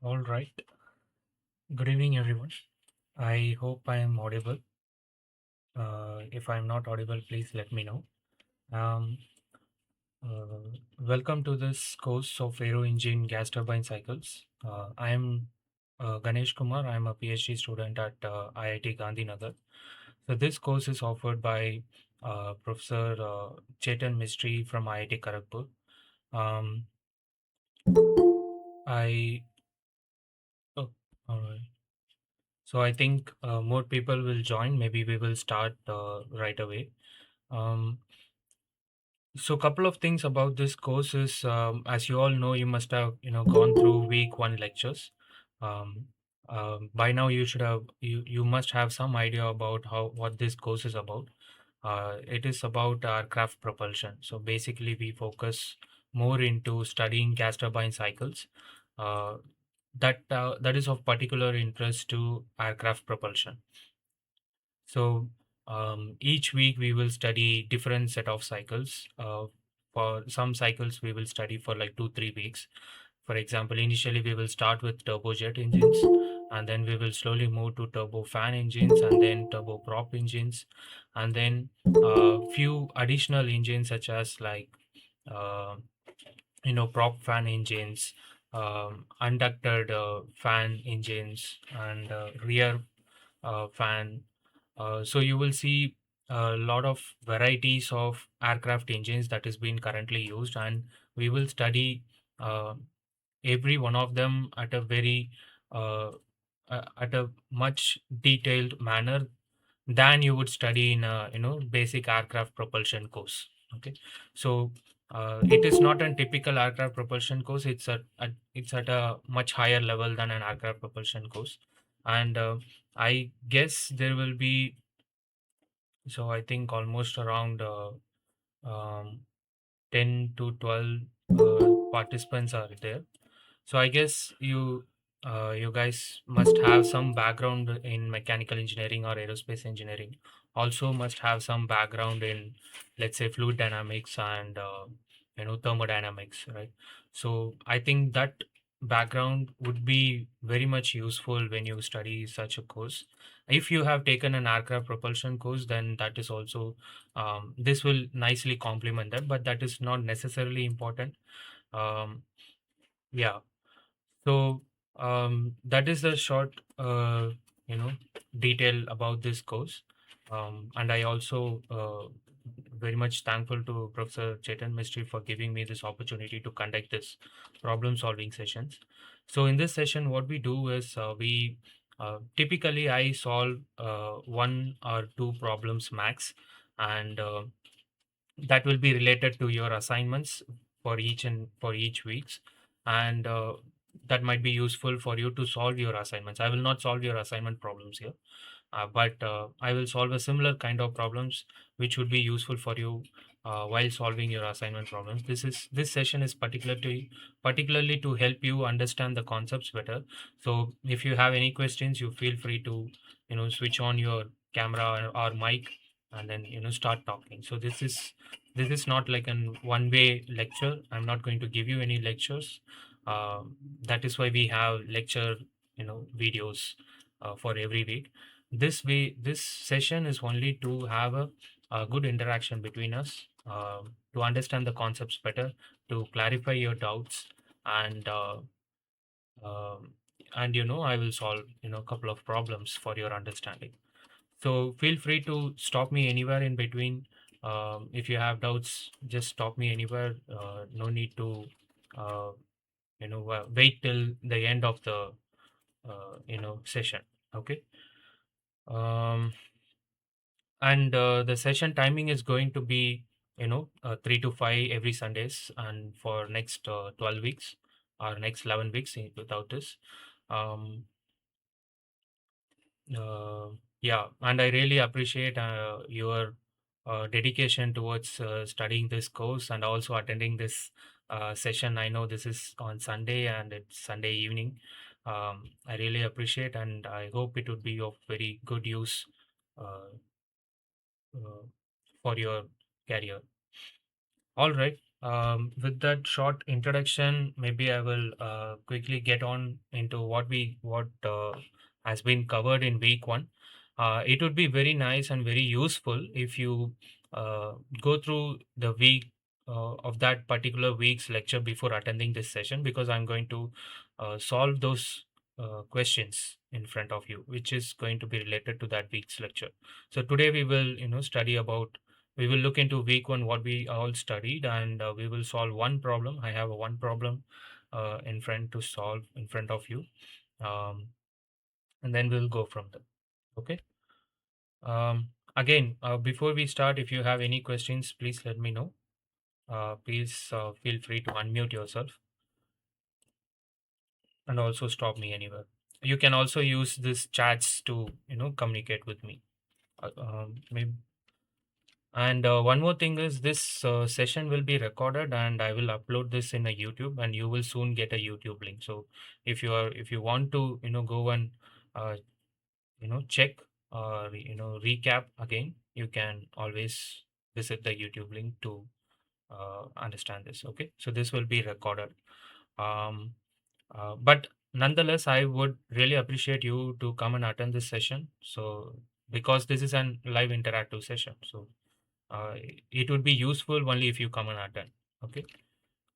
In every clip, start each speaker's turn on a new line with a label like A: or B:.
A: All right. Good evening, everyone. I hope I am audible. If I'm not audible, please let me know. Um, Welcome to this course of Aeroengine gas turbine cycles. I am Ganesh Kumar. I am a PhD student at IIT Gandhinagar. So this course is offered by Professor Chetan Mistry from IIT Kharagpur. Um, I oh, all right. So I think more people will join. Maybe we will start right away. Um, so couple of things about this course is, as you all know, you must have gone through week one lectures. Um, by now you must have some idea about how what this course is about. It is about aircraft propulsion. So basically, we focus more into studying gas turbine cycles. Uh, that is of particular interest to aircraft propulsion. So each week we will study different set of cycles. For some cycles we will study for like 2-3 weeks. For example, initially we will start with turbojet engines, and then we will slowly move to turbofan engines, and then turboprop engines, and then few additional engines such as like uh, prop fan engines, unducted fan engines, and rear fan. So you will see a lot of varieties of aircraft engines that is being currently used, and we will study uh, every one of them at a very uh, at a much detailed manner than you would study in a basic aircraft propulsion course. Okay, so it is not a typical aircraft propulsion course. It's at a much higher level than an aircraft propulsion course, and I guess there will be, so I think almost around um, 10 to 12 participants are there. So I guess you guys must have some background in mechanical engineering or aerospace engineering. Also must have some background in, let's say, fluid dynamics and thermodynamics, right? So I think that background would be very much useful when you study such a course. If you have taken an aircraft propulsion course, then that is also this will nicely complement that, but that is not necessarily important. Um, yeah, so that is the short, you know, detail about this course. And I also very much thankful to Professor Chetan Mistry for giving me this opportunity to conduct this problem solving sessions. So in this session, what we do is we typically I solve one or two problems max, and that will be related to your assignments for each weeks, and that might be useful for you to solve your assignments. I will not solve your assignment problems here, but I will solve a similar kind of problems which would be useful for you while solving your assignment problems. This session is particularly to help you understand the concepts better. So if you have any questions, you feel free to switch on your camera or mic, and then start talking. So this is not like an one way lecture. I'm not going to give you any lectures. That is why we have lecture videos for every week. This session is only to have a good interaction between us, to understand the concepts better, to clarify your doubts, and um, I will solve a couple of problems for your understanding. So feel free to stop me anywhere in between. If you have doubts, just stop me anywhere. No need to uh, wait till the end of the session. Okay. um, and the session timing is going to be 3 to 5 every Sundays, and for next 12 weeks or next 11 weeks without this. um, uh, yeah, and I really appreciate your dedication towards studying this course and also attending this session. I know this is on Sunday and it's Sunday evening. I really appreciate, and I hope it would be of very good use uh, uh, for your career. All right. With that short introduction, maybe I will quickly get on into what has been covered in week one. It would be very nice and very useful if you uh, go through the week of that particular week's lecture before attending this session, because I'm going to solve those questions in front of you, which is going to be related to that week's lecture. So today we will, study about we will look into week one what we all studied, and we will solve one problem. I have a one problem in front to solve in front of you, um, and then we'll go from there. Okay. Again, before we start, if you have any questions, please let me know. Please feel free to unmute yourself and also stop me anywhere. You can also use this chats to communicate with me. Maybe. And one more thing is this session will be recorded and I will upload this in a YouTube, and you will soon get a YouTube link. So if you want to go and uh, check or recap again, you can always visit the YouTube link to understand this. Okay, so this will be recorded. Um, but nonetheless, I would really appreciate you to come and attend this session. So because this is an live interactive session, so uh, it would be useful only if you come and attend. Okay.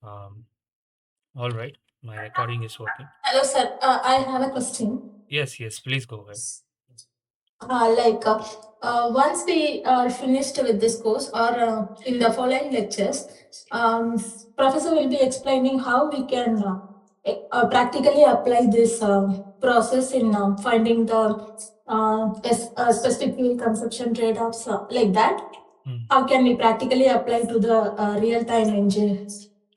A: Um, all right. My recording is working.
B: Hello, sir. I have a question.
A: Yes, yes. Please go ahead.
B: Once we are finished with this course, or in the following lectures, professor will be explaining how we can practically apply this process in finding the specific fuel consumption trade-offs, like that.
A: Mm,
B: How can we practically apply to the real-time engine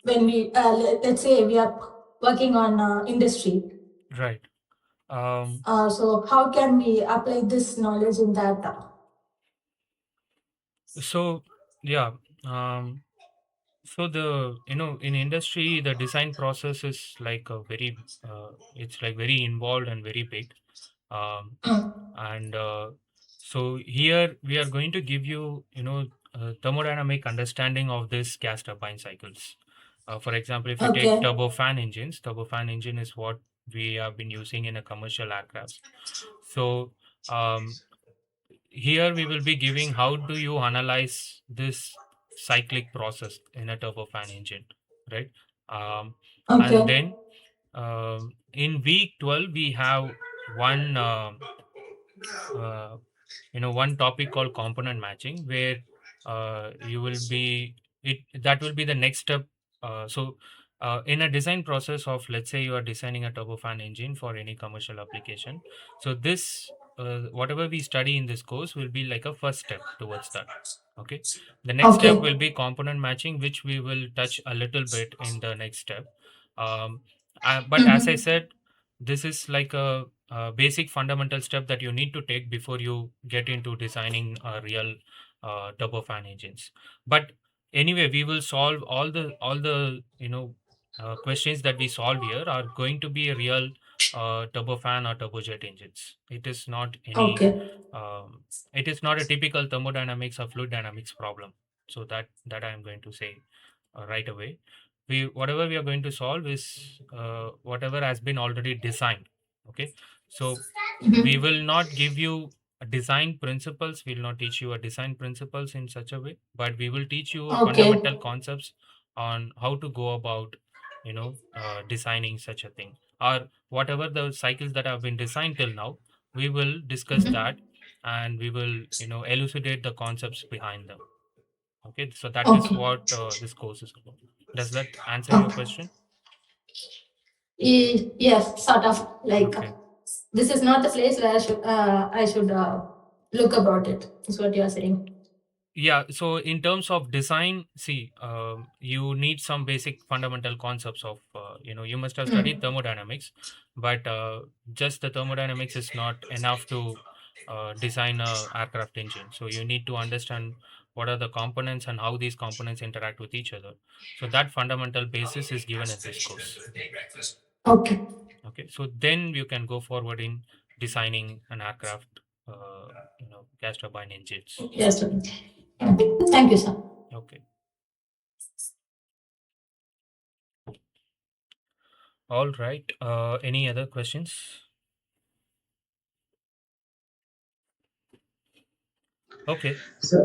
B: when we, let's say, we are working on industry?
A: right. Um,
B: So how can we apply this knowledge in that?
A: so yeah. Um, so the in industry the design process is like a very it's like very involved and very big. Um, and so here we are going to give you thermodynamic understanding of this gas turbine cycles. For example, if you take
B: Okay.
A: turbofan engines, turbofan engine is what we have been using in a commercial aircraft. So um, here we will be giving how do you analyze this cyclic process in a turbofan engine, right? um, and
B: Okay.
A: then in week 12 we have one uh, one topic called component matching, where you will be it that will be the next step. In a design process of, let's say you are designing a turbofan engine for any commercial application, so this whatever we study in this course will be like a first step towards that. Okay, the next step
B: Okay.
A: will be component matching, which we will touch a little bit in the next step. um, but as I
B: Mm-hmm.
A: said, this is like a basic fundamental step that you need to take before you get into designing real turbofan engines. But anyway, we will solve all the questions that we solve here are going to be a real turbofan or turbojet engines. It is not any
B: Okay.
A: um, it is not a typical thermodynamics or fluid dynamics problem. So that I am going to say right away. We whatever we are going to solve is whatever has been already designed. Okay, so we
B: Mm-hmm.
A: will not give you a design principles, we will not teach you a design principles in such a way, but we will teach you a
B: Okay.
A: fundamental concepts on how to go about designing such a thing, or whatever the cycles that have been designed till now. We will discuss
B: Mm-hmm.
A: that, and we will elucidate the concepts behind them. Okay, so that is
B: Okay.
A: what this course is about. Does that answer your
B: Okay.
A: question?
B: Yes, sort of like
A: Okay.
B: this is not the place where I should look about it. Is what you are saying.
A: Yeah, so in terms of design, see, you need some basic fundamental concepts of, you must have studied
B: Mm.
A: thermodynamics, but just the thermodynamics is not enough to design a aircraft engine. So you need to understand what are the components and how these components interact with each other. So that fundamental basis is given in this course.
B: Okay.
A: Okay, so then you can go forward in designing an aircraft, gas turbine engines.
B: Yes. Okay. Thank you, sir.
A: Okay. All right. Any other questions? Okay.
C: So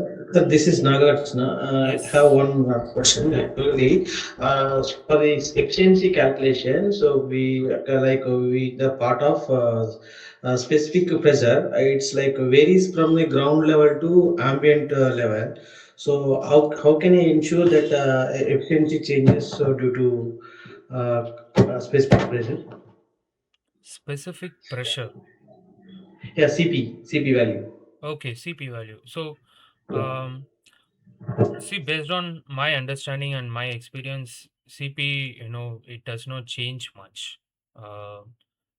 C: this is Nagarjuna. I have
A: Yes.
C: one question actually. For the efficiency calculation, so we the part of specific pressure. It's like varies from the ground level to ambient level. So how can I ensure that efficiency changes due to specific pressure?
A: Specific pressure.
C: Yeah, CP value.
A: Okay, CP value. So,
C: Yeah.
A: um, see, based on my understanding and my experience, CP, it does not change much. Uh,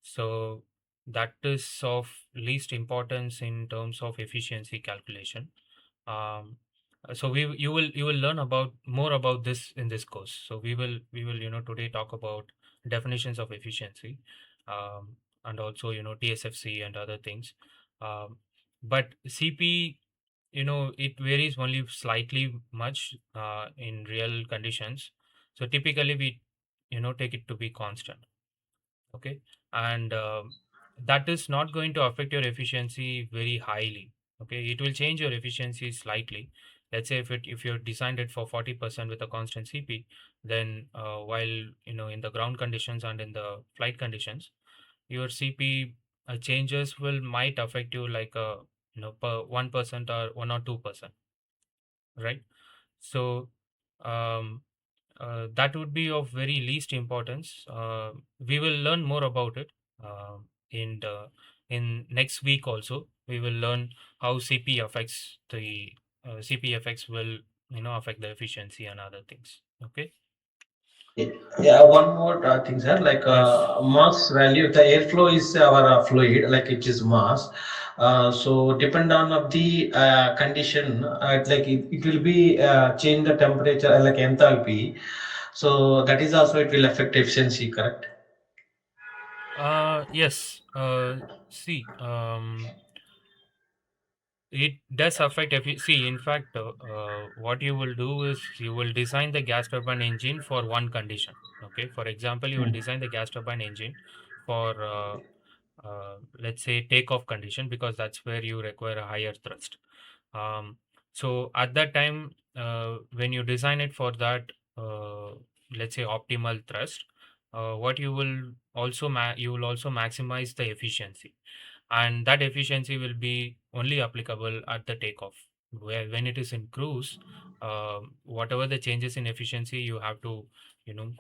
A: so that is of least importance in terms of efficiency calculation. Um, so you will learn about more about this in this course. So we will today talk about definitions of efficiency, and also TSFC and other things. Um, but CP, it varies only slightly much in real conditions. So typically we take it to be constant. Okay. And that is not going to affect your efficiency very highly. Okay, it will change your efficiency slightly. Let's say if you're designed it for 40% with a constant CP, then while in the ground conditions and in the flight conditions, your CP changes will might affect you like per 1% or 1 or 2%, right? So um, that would be of very least importance. We will learn more about it in next week also. We will learn how CP affects the CP effects will affect the efficiency and other things. Okay.
C: Yeah, one more thing, sir. Like
A: Yes.
C: mass value, the airflow is our fluid, like it is mass. So depend on of the condition, it will be change the temperature, like enthalpy. So that is also it will affect efficiency, correct?
A: Yes. See. It does affect if you see, in fact, what you will do is you will design the gas turbine engine for one condition. Okay. For example, you will design the gas turbine engine for, let's say, takeoff condition, because that's where you require a higher thrust. Um, so at that time, when you design it for that, let's say, optimal thrust, what you will also maximize the efficiency, and that efficiency will be only applicable at the takeoff. Where when it is in cruise, whatever the changes in efficiency, you have to you know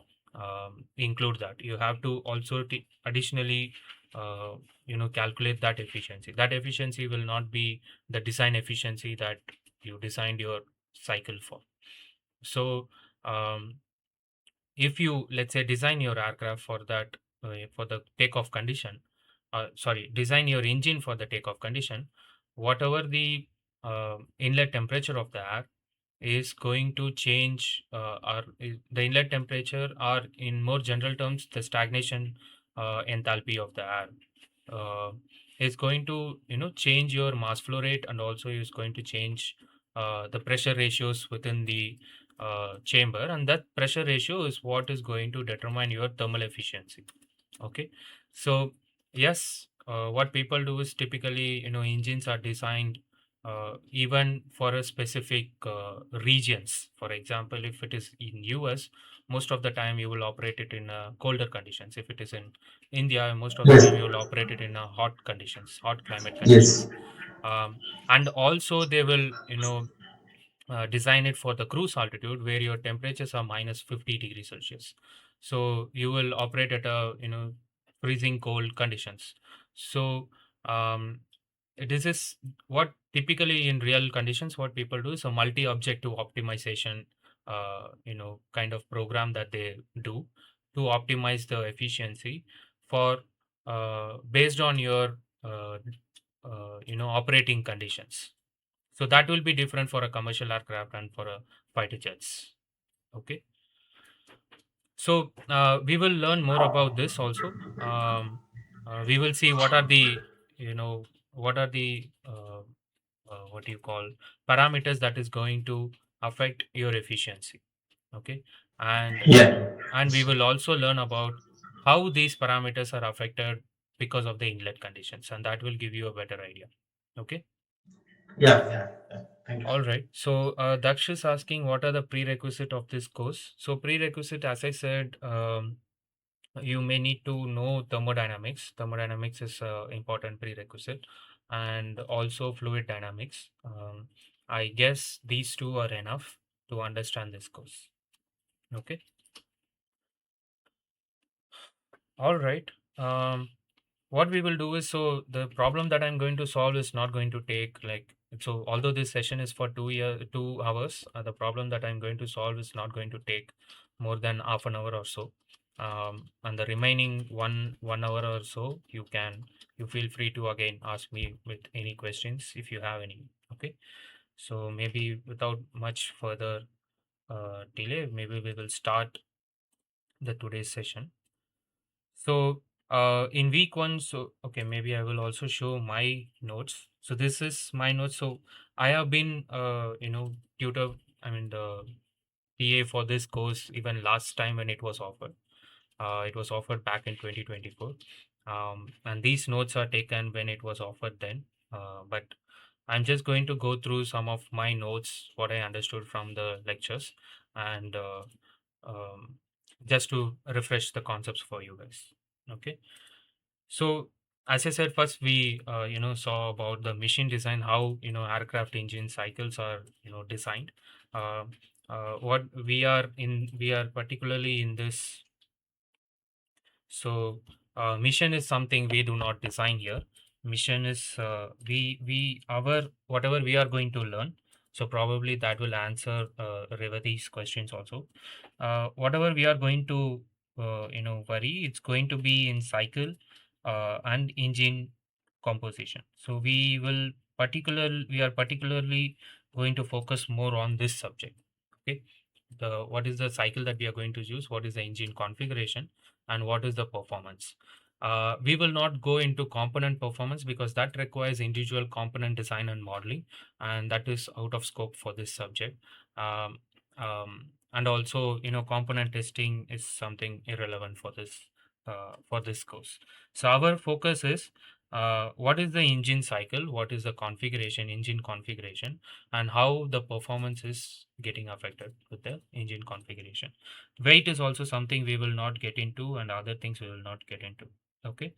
A: include that. You have to also additionally calculate that efficiency. That efficiency will not be the design efficiency that you designed your cycle for. So um, if you, let's say, design your aircraft for that, for the takeoff condition, sorry, design your engine for the takeoff condition, whatever the inlet temperature of the air is going to change, the inlet temperature, or in more general terms, the stagnation enthalpy of the air, uh, is going to change your mass flow rate, and also is going to change the pressure ratios within the chamber, and that pressure ratio is what is going to determine your thermal efficiency. Okay. So yes, what people do is typically engines are designed even for a specific regions. For example, if it is in US, most of the time you will operate it in colder conditions. If it is in India, most of the
C: Yes.
A: time you will operate it in hot conditions, hot climate
C: Yes.
A: conditions. um, and also they will design it for the cruise altitude, where your temperatures are minus 50 degrees Celsius. So you will operate at a freezing cold conditions. So um, this is what typically in real conditions what people do is a multi-objective optimization kind of program that they do to optimize the efficiency for based on your operating conditions. So that will be different for a commercial aircraft and for a fighter jets. Okay. So we will learn more about this also. We will see what are the you know what are the what do you call parameters that is going to affect your efficiency. Okay. and
C: Yeah.
A: and we will also learn about how these parameters are affected because of the inlet conditions, and that will give you a better idea. Okay.
C: Yeah, yeah, yeah. Thank you.
A: All right. So Daksh is asking what are the prerequisite of this course. So prerequisite, as I said, you may need to know thermodynamics. Thermodynamics is an important prerequisite, and also fluid dynamics. I guess these two are enough to understand this course. Okay. All right. Um, what we will do is, so the problem that I'm going to solve is not going to take like, so although this session is for 2 hours, the problem that I'm going to solve is not going to take more than half an hour or so. And the remaining one hour or so, you feel free to again ask me with any questions if you have any. Okay. So maybe without much further delay, maybe we will start the today's session. So in week one, so okay, maybe I will also show my notes. So this is my notes. So I have been tutor, I mean the PA for this course even last time when it was offered. It was offered back in 2024. And these notes are taken when it was offered then. But I'm just going to go through some of my notes, what I understood from the lectures, and um, just to refresh the concepts for you guys. Okay. So as I said, first we saw about the machine design, how aircraft engine cycles are designed. Uh, what we are particularly in this, so mission is something we do not design here. Mission is we our whatever we are going to learn. So probably that will answer Revati's questions also. Whatever we are going to worry, it's going to be in cycle and engine composition. So we are particularly going to focus more on this subject. Okay, the what is the cycle that we are going to use, what is the engine configuration, and what is the performance. We will not go into component performance because that requires individual component design and modeling, and that is out of scope for this subject. Um, and also, component testing is something irrelevant for this course. So our focus is what is the engine cycle, what is the configuration, engine configuration, and how the performance is getting affected with the engine configuration. Weight is also something we will not get into, and other things we will not get into. Okay.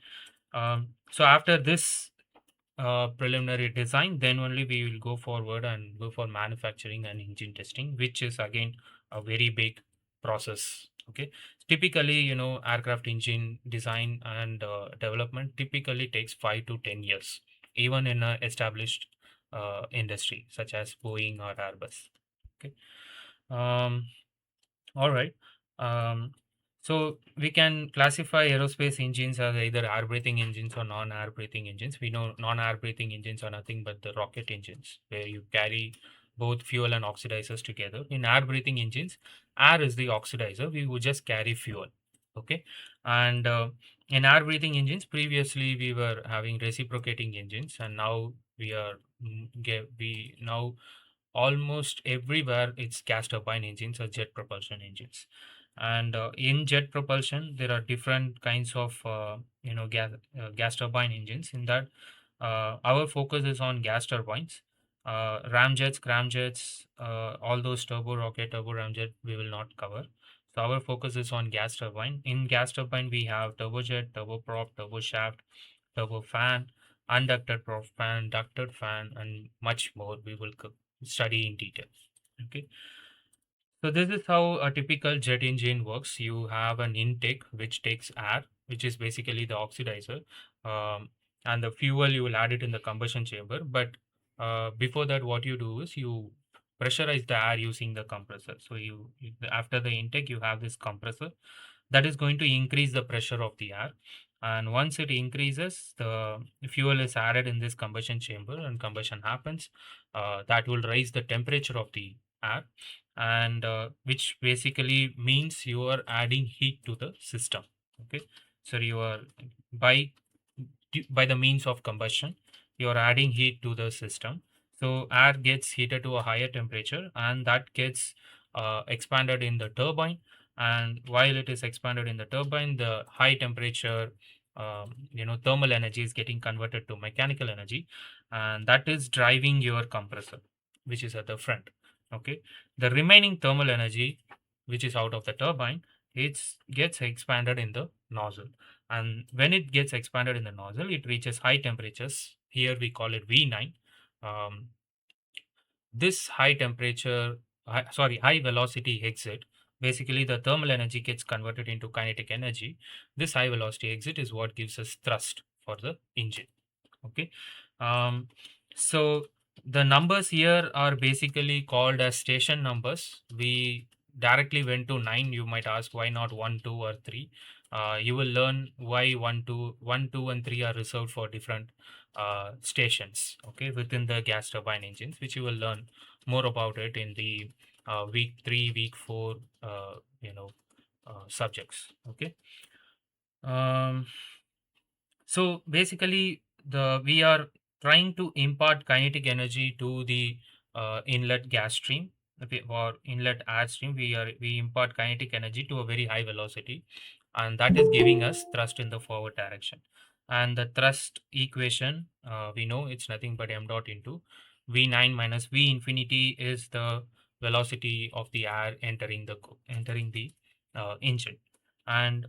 A: So after this preliminary design, then only we will go forward and go for manufacturing and engine testing, which is again a very big process. Okay. Typically, aircraft engine design and development typically takes 5 to 10 years, even in a established industry such as Boeing or Airbus. Okay. Um, all right. Um, so we can classify aerospace engines as either air breathing engines or non-air breathing engines. We know non-air breathing engines are nothing but the rocket engines, where you carry both fuel and oxidizers together. In air breathing engines, air is the oxidizer. We would just carry fuel. Okay. And in air breathing engines, previously we were having reciprocating engines, and now we now almost everywhere it's gas turbine engines or jet propulsion engines. And in jet propulsion there are different kinds of gas turbine engines. In that our focus is on gas turbines, ramjets, scramjets, all those turbo rocket, turbo ramjet we will not cover. So our focus is on gas turbine. In gas turbine we have turbojet, turboprop, turbo shaft, turbo fan, unducted prop fan, ducted fan, and much more we will study in detail. Okay. So this is how a typical jet engine works. You have an intake which takes air, which is basically the oxidizer, um, and the fuel you will add it in the combustion chamber. But before that, what you do is you pressurize the air using the compressor. So after the intake, you have this compressor that is going to increase the pressure of the air. And once it increases, the fuel is added in this combustion chamber, and combustion happens. That will raise the temperature of the air, and which basically means you are adding heat to the system. Okay, so you are by by the means of combustion, you are adding heat to the system. So air gets heated to a higher temperature, and that gets expanded in the turbine, and while it is expanded in the turbine, the high temperature thermal energy is getting converted to mechanical energy, and that is driving your compressor, which is at the front. Okay, the remaining thermal energy, which is out of the turbine, it gets expanded in the nozzle, and when it gets expanded in the nozzle, it reaches high temperatures. Here we call it V9. um, this high temperature, high velocity exit, basically the thermal energy gets converted into kinetic energy. This high velocity exit is what gives us thrust for the engine. Okay. um, so the numbers here are basically called as station numbers. We directly went to 9. You might ask why not 1, 2, or 3. You will learn why 1, 2, and 3 are reserved for different stations, okay, within the gas turbine engines, which you will learn more about it in the week 3, week 4 subjects. Okay. um, so basically, the we are trying to impart kinetic energy to the inlet gas stream, okay, or inlet air stream. We impart kinetic energy to a very high velocity, and that is giving us thrust in the forward direction. And the thrust equation, we know it's nothing but m dot into v9 minus v infinity is the velocity of the air entering the engine, and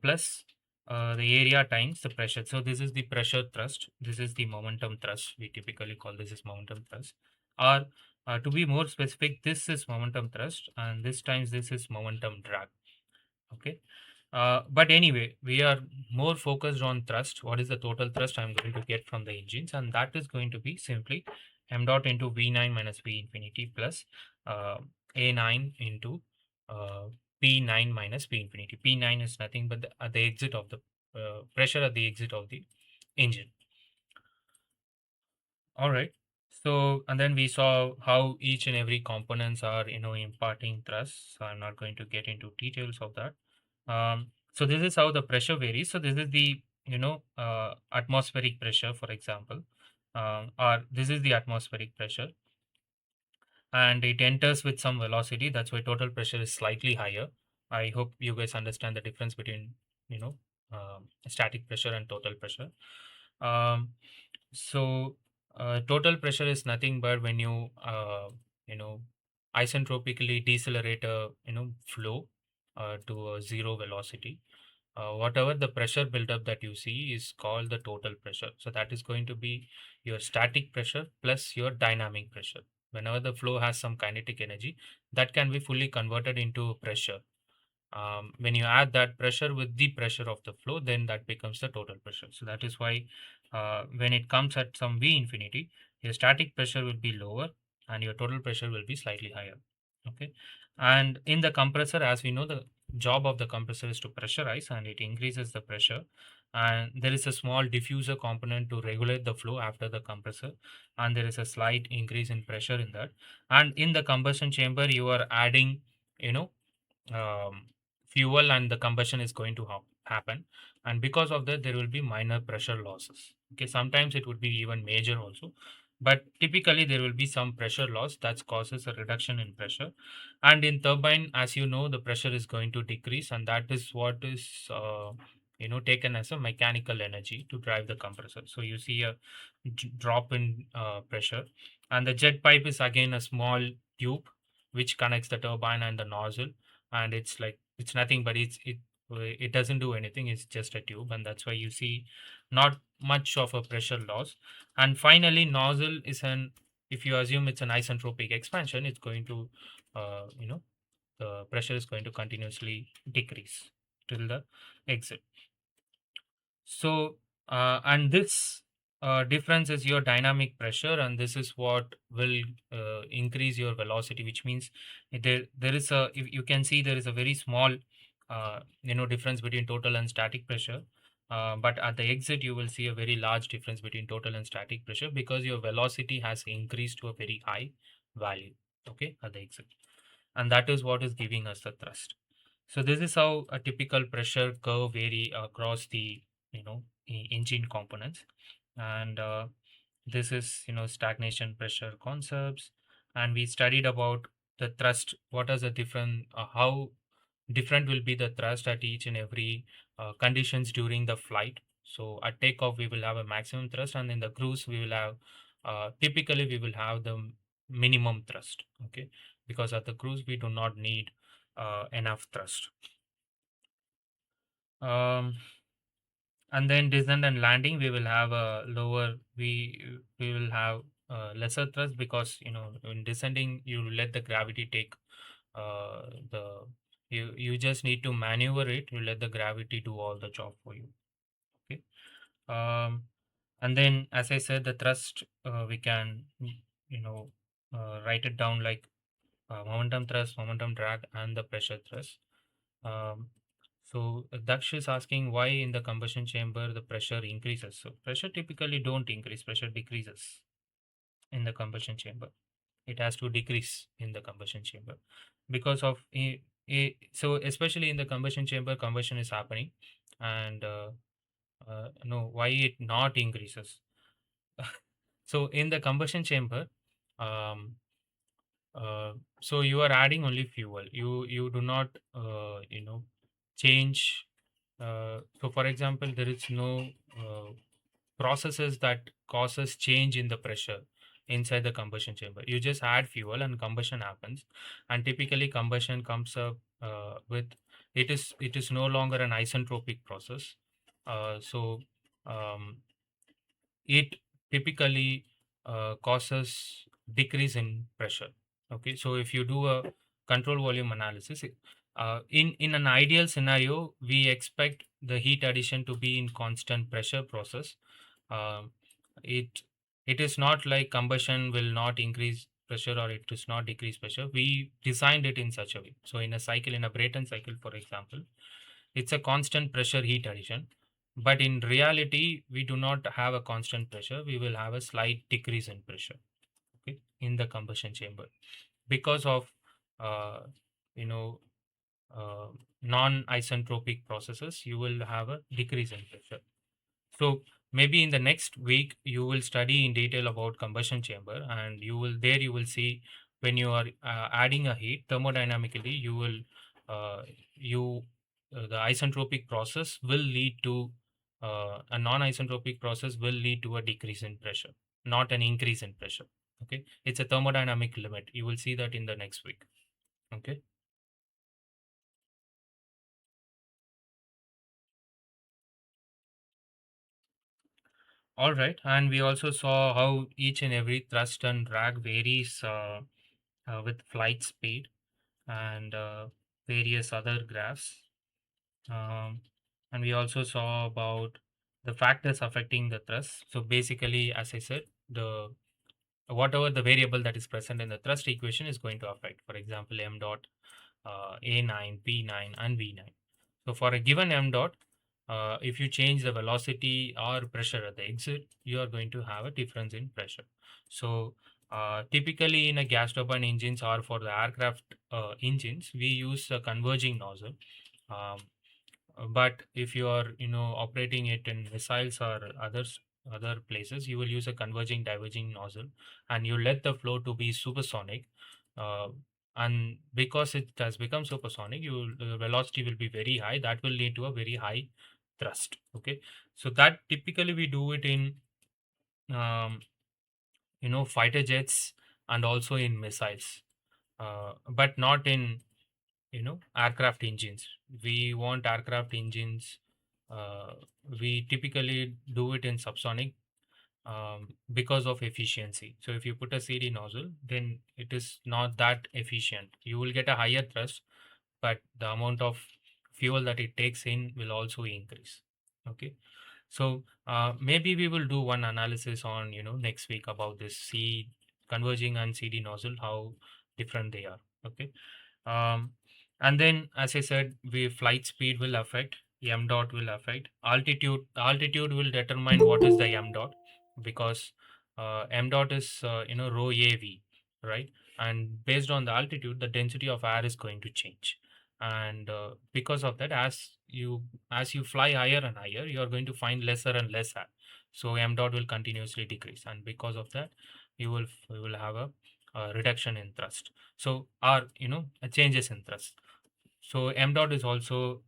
A: plus the area times the pressure. So this is the pressure thrust. This is the momentum thrust. We typically call this as momentum thrust. Or to be more specific, this is momentum thrust, and this times this is momentum drag. Okay. But anyway, we are more focused on thrust. What is the total thrust I'm going to get from the engines? And that is going to be simply m dot into V9 minus V infinity plus uh, A9 into uh, P9 minus P infinity. P9 is nothing but at the exit of the pressure at the exit of the engine. All right. So, and then we saw how each and every components are, imparting thrust. So I'm not going to get into details of that. So this is how the pressure varies. So this is the, atmospheric pressure, for example, or this is the atmospheric pressure, and it enters with some velocity. That's why total pressure is slightly higher. I hope you guys understand the difference between, static pressure and total pressure. Um, so total pressure is nothing but when you know, isentropically decelerate a flow to a zero velocity. Whatever the pressure buildup that you see is called the total pressure. So that is going to be your static pressure plus your dynamic pressure. Whenever the flow has some kinetic energy, that can be fully converted into pressure. When you add that pressure with the pressure of the flow, then that becomes the total pressure. So that is why when it comes at some V infinity, your static pressure will be lower and your total pressure will be slightly higher. Okay. And in the compressor, as we know, the job of the compressor is to pressurize, and it increases the pressure. And there is a small diffuser component to regulate the flow after the compressor, and there is a slight increase in pressure in that. And in the combustion chamber, you are adding, you know, um, fuel, and the combustion is going to happen, and because of that there will be minor pressure losses. Okay, sometimes it would be even major also, but typically there will be some pressure loss that causes a reduction in pressure. And in turbine, as you know, the pressure is going to decrease, and that is what is taken as a mechanical energy to drive the compressor. So you see a drop in pressure, and the jet pipe is again a small tube which connects the turbine and the nozzle, and it's nothing but it doesn't do anything. It's just a tube, and that's why you see not much of a pressure loss. And finally, nozzle is an if you assume it's an isentropic expansion, it's going to the pressure is going to continuously decrease till the exit. So, and this difference is your dynamic pressure, and this is what will increase your velocity, which means there is a you can see there is a very small difference between total and static pressure. But at the exit, you will see a very large difference between total and static pressure because your velocity has increased to a very high value. Okay, at the exit, and that is what is giving us the thrust. So this is how a typical pressure curve vary across the engine components, and this is stagnation pressure concepts, and we studied about the thrust. What are the different how different will be the thrust at each and every conditions during the flight. So at takeoff we will have a maximum thrust, and in the cruise we will have typically we will have the minimum thrust. Okay, because at the cruise we do not need enough thrust. um, and then descent and landing we will have a lower, we will have lesser thrust, because in descending you let the gravity take the you just need to maneuver it, you let the gravity do all the job for you. Okay. And then as I said, the thrust we can write it down like momentum thrust, momentum drag, and the pressure thrust. um, so Daksh is asking why in the combustion chamber the pressure increases. So pressure typically don't increase, pressure decreases in the combustion chamber. It has to decrease in the combustion chamber because of so especially in the combustion chamber, combustion is happening, and no, why it not increases? So in the combustion chamber, um, so you are adding only fuel. You do not change. So for example, there is no processes that causes change in the pressure inside the combustion chamber. You just add fuel and combustion happens, and typically combustion comes up with it is no longer an isentropic process. So um, it typically causes decrease in pressure. Okay, so if you do a control volume analysis, in an ideal scenario, we expect the heat addition to be in constant pressure process. um, it it is not like combustion will not increase pressure or it does not decrease pressure. We designed it in such a way. So in a cycle, in a Brayton cycle, for example, it's a constant pressure heat addition. But in reality, we do not have a constant pressure. We will have a slight decrease in pressure, okay, in the combustion chamber because of uh, you know uh, non-isentropic processes. You will have a decrease in pressure. So maybe in the next week you will study in detail about combustion chamber, and you will see when you are adding a heat thermodynamically, you will you the isentropic process will lead to a non-isentropic process will lead to a decrease in pressure, not an increase in pressure. Okay, it's a thermodynamic limit. You will see that in the next week. Okay. All right, and we also saw how each and every thrust and drag varies with flight speed and various other graphs. Um, and we also saw about the factors affecting the thrust. So basically, as I said, the whatever the variable that is present in the thrust equation is going to affect. For example, m dot, a9, p9, and v9. So for a given m dot, if you change the velocity or pressure at the exit, you are going to have a difference in pressure. So typically in a gas turbine engines or for the aircraft engines, we use a converging nozzle. Um, but if you are operating it in missiles or other places, you will use a converging diverging nozzle, and you let the flow to be supersonic. uh, and because it has become supersonic, the velocity will be very high. That will lead to a very high thrust. Okay, so that typically we do it in um, fighter jets and also in missiles, but not in aircraft engines. We want aircraft engines, uh, we typically do it in subsonic because of efficiency. So if you put a CD nozzle, then it is not that efficient. You will get a higher thrust, but the amount of fuel that it takes in will also increase. Okay, so maybe we will do one analysis on next week about this C converging and CD nozzle, how different they are. Okay. um, and then, as I said, we flight speed will affect, m dot will affect altitude. Altitude will determine what is the m dot, because m dot is rho av, right? And based on the altitude, the density of air is going to change. And because of that, as you fly higher and higher, you are going to find lesser and less air. So m dot will continuously decrease, and because of that, you will have a reduction in thrust. So, changes in thrust. So m dot is also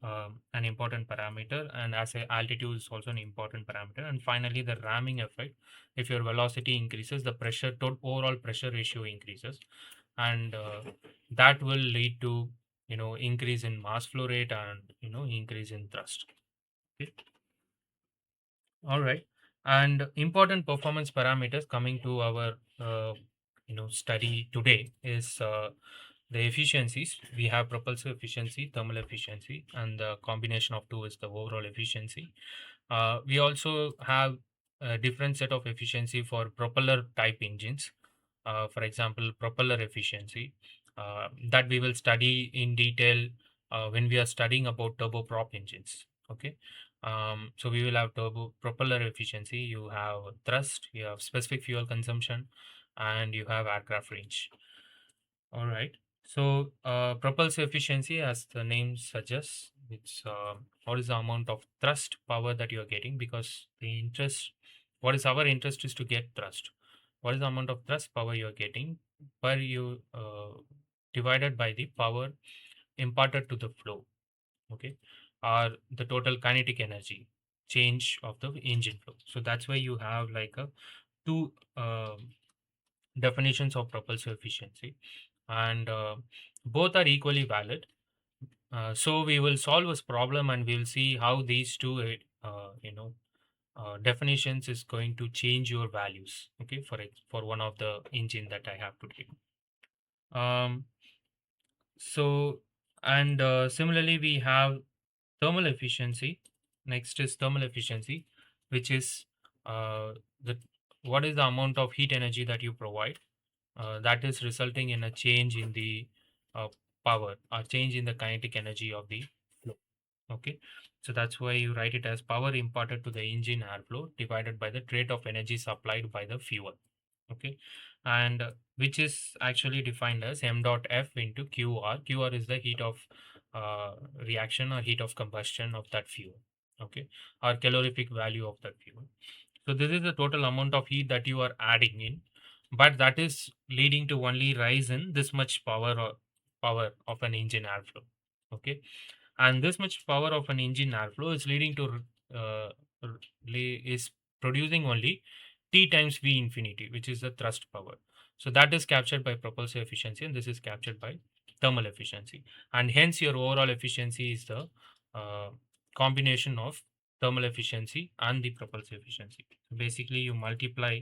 A: an important parameter, and as a altitude is also an important parameter. And finally, the ramming effect. If your velocity increases, the pressure overall pressure ratio increases, and that will lead to increase in mass flow rate and increase in thrust. Okay. All right. And important performance parameters coming to our study today is the efficiencies. We have propulsive efficiency, thermal efficiency, and the combination of two is the overall efficiency. We also have a different set of efficiency for propeller type engines. For example, propeller efficiency that we will study in detail when we are studying about turboprop engines. Okay. So we will have turbo propeller efficiency, you have thrust, you have specific fuel consumption, and you have aircraft range. All right. So propulsive efficiency, as the name suggests, it's what is the amount of thrust power that you are getting, because the interest, what is our interest is to get thrust. What is the amount of thrust power you are getting per you divided by the power imparted to the flow. Okay. Or the total kinetic energy change of the engine flow. So that's why you have like a two definitions of propulsive efficiency, and both are equally valid. So we will solve this problem and we will see how these two definitions is going to change your values. Okay, for one of the engine that I have to take. um so and similarly we have thermal efficiency. Next is thermal efficiency, which is the what is the amount of heat energy that you provide that is resulting in a change in the uh, power or change in the kinetic energy of the flow. Okay, so that's why you write it as power imparted to the engine airflow divided by the rate of energy supplied by the fuel. Okay, and which is actually defined as m dot f into qr. Qr is the heat of reaction or heat of combustion of that fuel. Okay, or calorific value of that fuel. So this is the total amount of heat that you are adding in, but that is leading to only rise in this much power or power of an engine airflow. Okay, and this much power of an engine airflow is leading to uh, is producing only T times V infinity, which is the thrust power. So that is captured by propulsive efficiency, and this is captured by thermal efficiency. And hence, your overall efficiency is the uh, combination of thermal efficiency and the propulsive efficiency. So basically, you multiply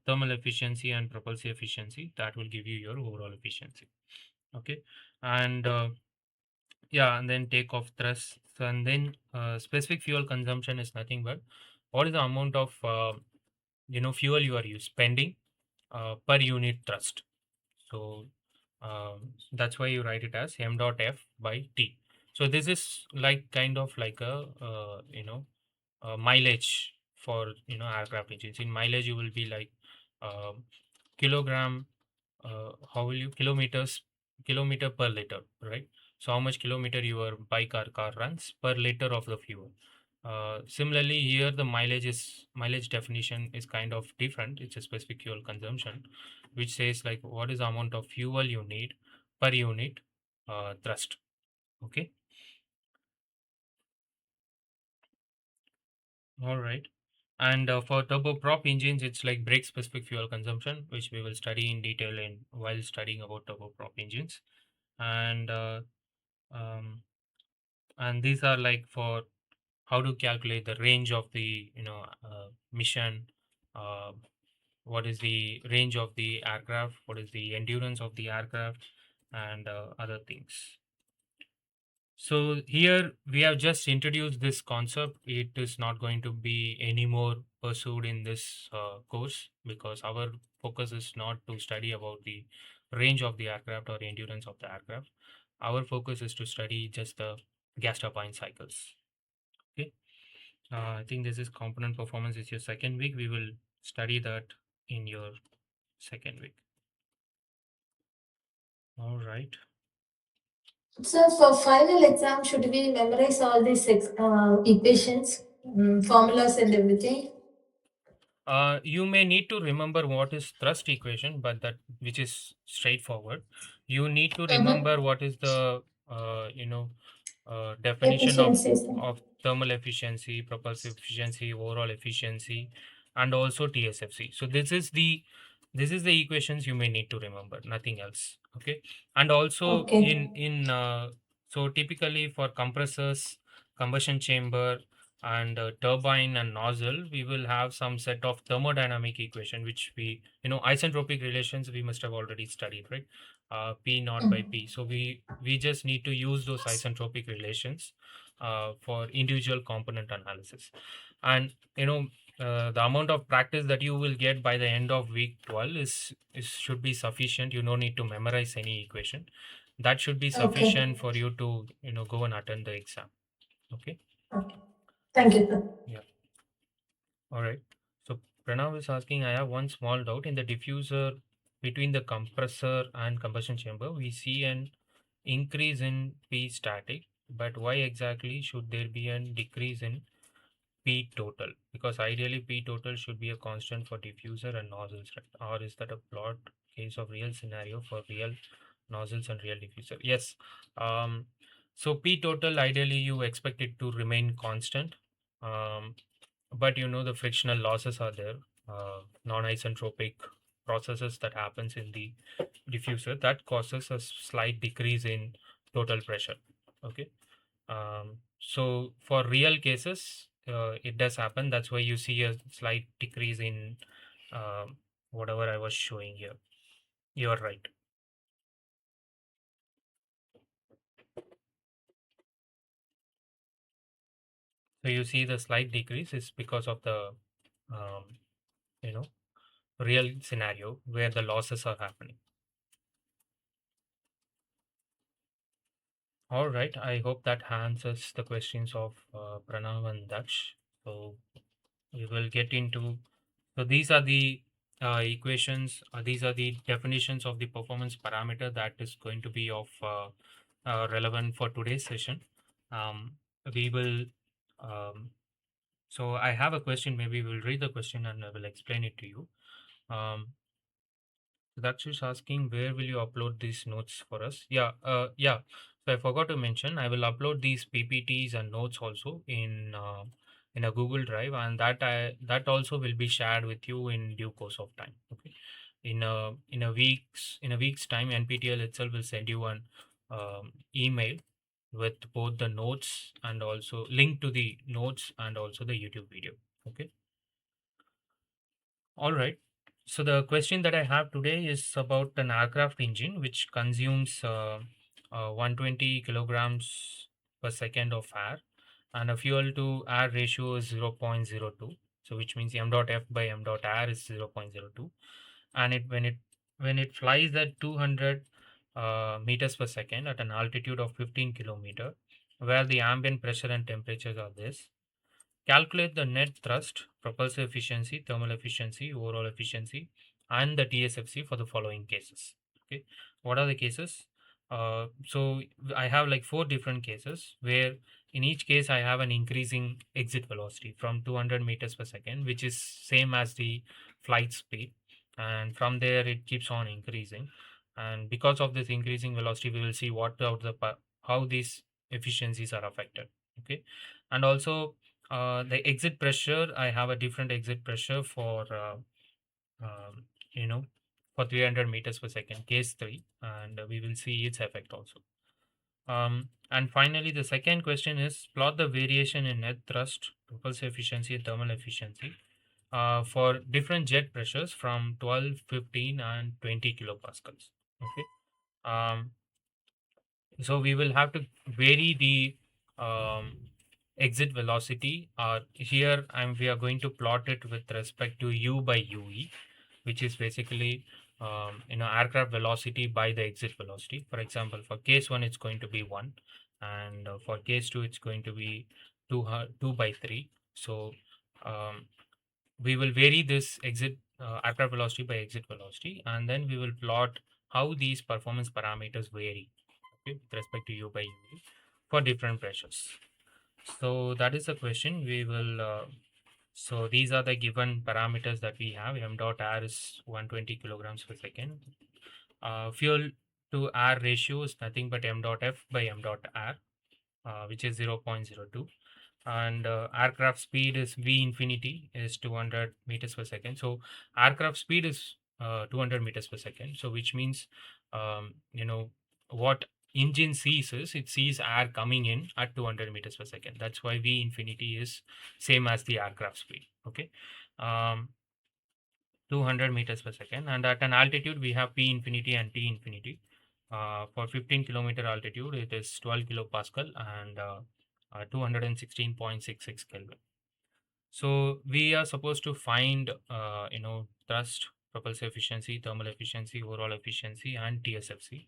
A: thermal efficiency and propulsive efficiency, that will give you your overall efficiency. Okay, and yeah, and then take off thrust. So, and then specific fuel consumption is nothing but what is the amount of fuel you are spending per unit thrust. So that's why you write it as m dot f by t. So this is like kind of like a mileage for aircraft engines. In mileage, you will be like um kilogram. How will you kilometer per liter, right? So how much kilometer your bike or car runs per liter of the fuel. Similarly, here the mileage definition is kind of different. It's a specific fuel consumption, which says like what is the amount of fuel you need per unit thrust. Okay, all right. And for turboprop engines, it's like brake specific fuel consumption, which we will study in detail in while studying about turboprop engines. And and these are like for how to calculate the range of the mission, uh, what is the range of the aircraft, what is the endurance of the aircraft, and other things. So here we have just introduced this concept. It is not going to be any more pursued in this course, because our focus is not to study about the range of the aircraft or endurance of the aircraft. Our focus is to study just the gas turbine cycles. Okay. I think this is component performance is your second week. We will study that in your second week. All right.
B: So for final exam, should we memorize all these equations, formulas, and everything?
A: You may need to remember what is thrust equation, but that which is straightforward. You need to
B: Mm-hmm.
A: remember what is the definition
B: Efficiencies.
A: of thermal efficiency, propulsive efficiency, overall efficiency, and also TSFC. So this is the equations you may need to remember, nothing else. Okay, and also
B: Okay.
A: in so typically for compressors, combustion chamber, and turbine and nozzle, we will have some set of thermodynamic equation which isentropic relations we must have already studied, right? P naught by
B: Mm.
A: P. So we just need to use those isentropic relations for individual component analysis. And the amount of practice that you will get by the end of week 12 is should be sufficient. You don't need to memorize any equation. That should be
B: Okay.
A: sufficient for you to go and attend the exam. Okay.
B: Okay. Thank you, sir.
A: Yeah. All right. So Pranav is asking, I have one small doubt. In the diffuser between the compressor and combustion chamber, we see an increase in P static, but why exactly should there be a decrease in P total? Because ideally P total should be a constant for diffuser and nozzles, right? Or is that a plot case of real scenario for real nozzles and real diffuser? Yes. Um, so P total ideally you expect it to remain constant. Um, but the frictional losses are there, non-isentropic processes that happens in the diffuser that causes a slight decrease in total pressure. Okay. So for real cases, it does happen. That's why you see a slight decrease in whatever I was showing here. You're right. So you see the slight decrease is because of the um, you know real scenario where the losses are happening. All right. I hope that answers the questions of Pranav and Daksh. So we will get into. So these are the equations. These are the definitions of the performance parameter that is going to be of relevant for today's session. We will. Um, so I have a question. Maybe we'll read the question and I will explain it to you. Um, That's just asking where will you upload these notes for us? Yeah. So I forgot to mention I will upload these PPTs and notes also in a Google Drive, and that also will be shared with you in due course of time. Okay. In a week's time, NPTEL itself will send you an email with both the notes and also link to the notes and also the YouTube video. Okay. All right. So the question that I have today is about an aircraft engine which consumes 120 kilograms per second of air, and a fuel to air ratio is 0.02. So which means m dot f by m dot air is 0.02, and when it flies at 200 meters per second at an altitude of 15 kilometer, where the ambient pressure and temperatures are this. Calculate the net thrust, propulsive efficiency, thermal efficiency, overall efficiency, and the TSFC for the following cases. Okay, what are the cases? So I have like four different cases where in each case I have an increasing exit velocity from 200 meters per second, which is same as the flight speed, and from there it keeps on increasing. And because of this increasing velocity, we will see how these efficiencies are affected. Okay, and also the exit pressure, I have a different exit pressure um, you know for 300 meters per second, case 3, and we will see its effect also. And finally, the second question is plot the variation in net thrust, propulsive efficiency, and thermal efficiency for different jet pressures from 12, 15, and 20 kilopascals. Okay. Um, so we will have to vary the exit velocity. Here we are going to plot it with respect to u by ue, which is basically aircraft velocity by the exit velocity. For example, for case 1 it's going to be 1, and for case 2 it's going to be 2 by 3. So um, we will vary this exit aircraft velocity by exit velocity, and then we will plot how these performance parameters vary, okay, with respect to u by ue for different pressures. So that is the question. So these are the given parameters that we have. M dot R is 120 kilograms per second. Fuel to R ratio is nothing but m dot f by m dot r, which is 0.02. And aircraft speed is v infinity is 200 meters per second. So aircraft speed is 200 meters per second. So which means, what engine sees is it sees air coming in at 200 meters per second. That's why v infinity is same as the aircraft speed. Okay. Um, 200 meters per second, and at an altitude we have P infinity and T infinity. For 15-kilometer altitude, it is 12 kilopascal and 216.66 Kelvin. So we are supposed to find, thrust, propulsive efficiency, thermal efficiency, overall efficiency, and TSFC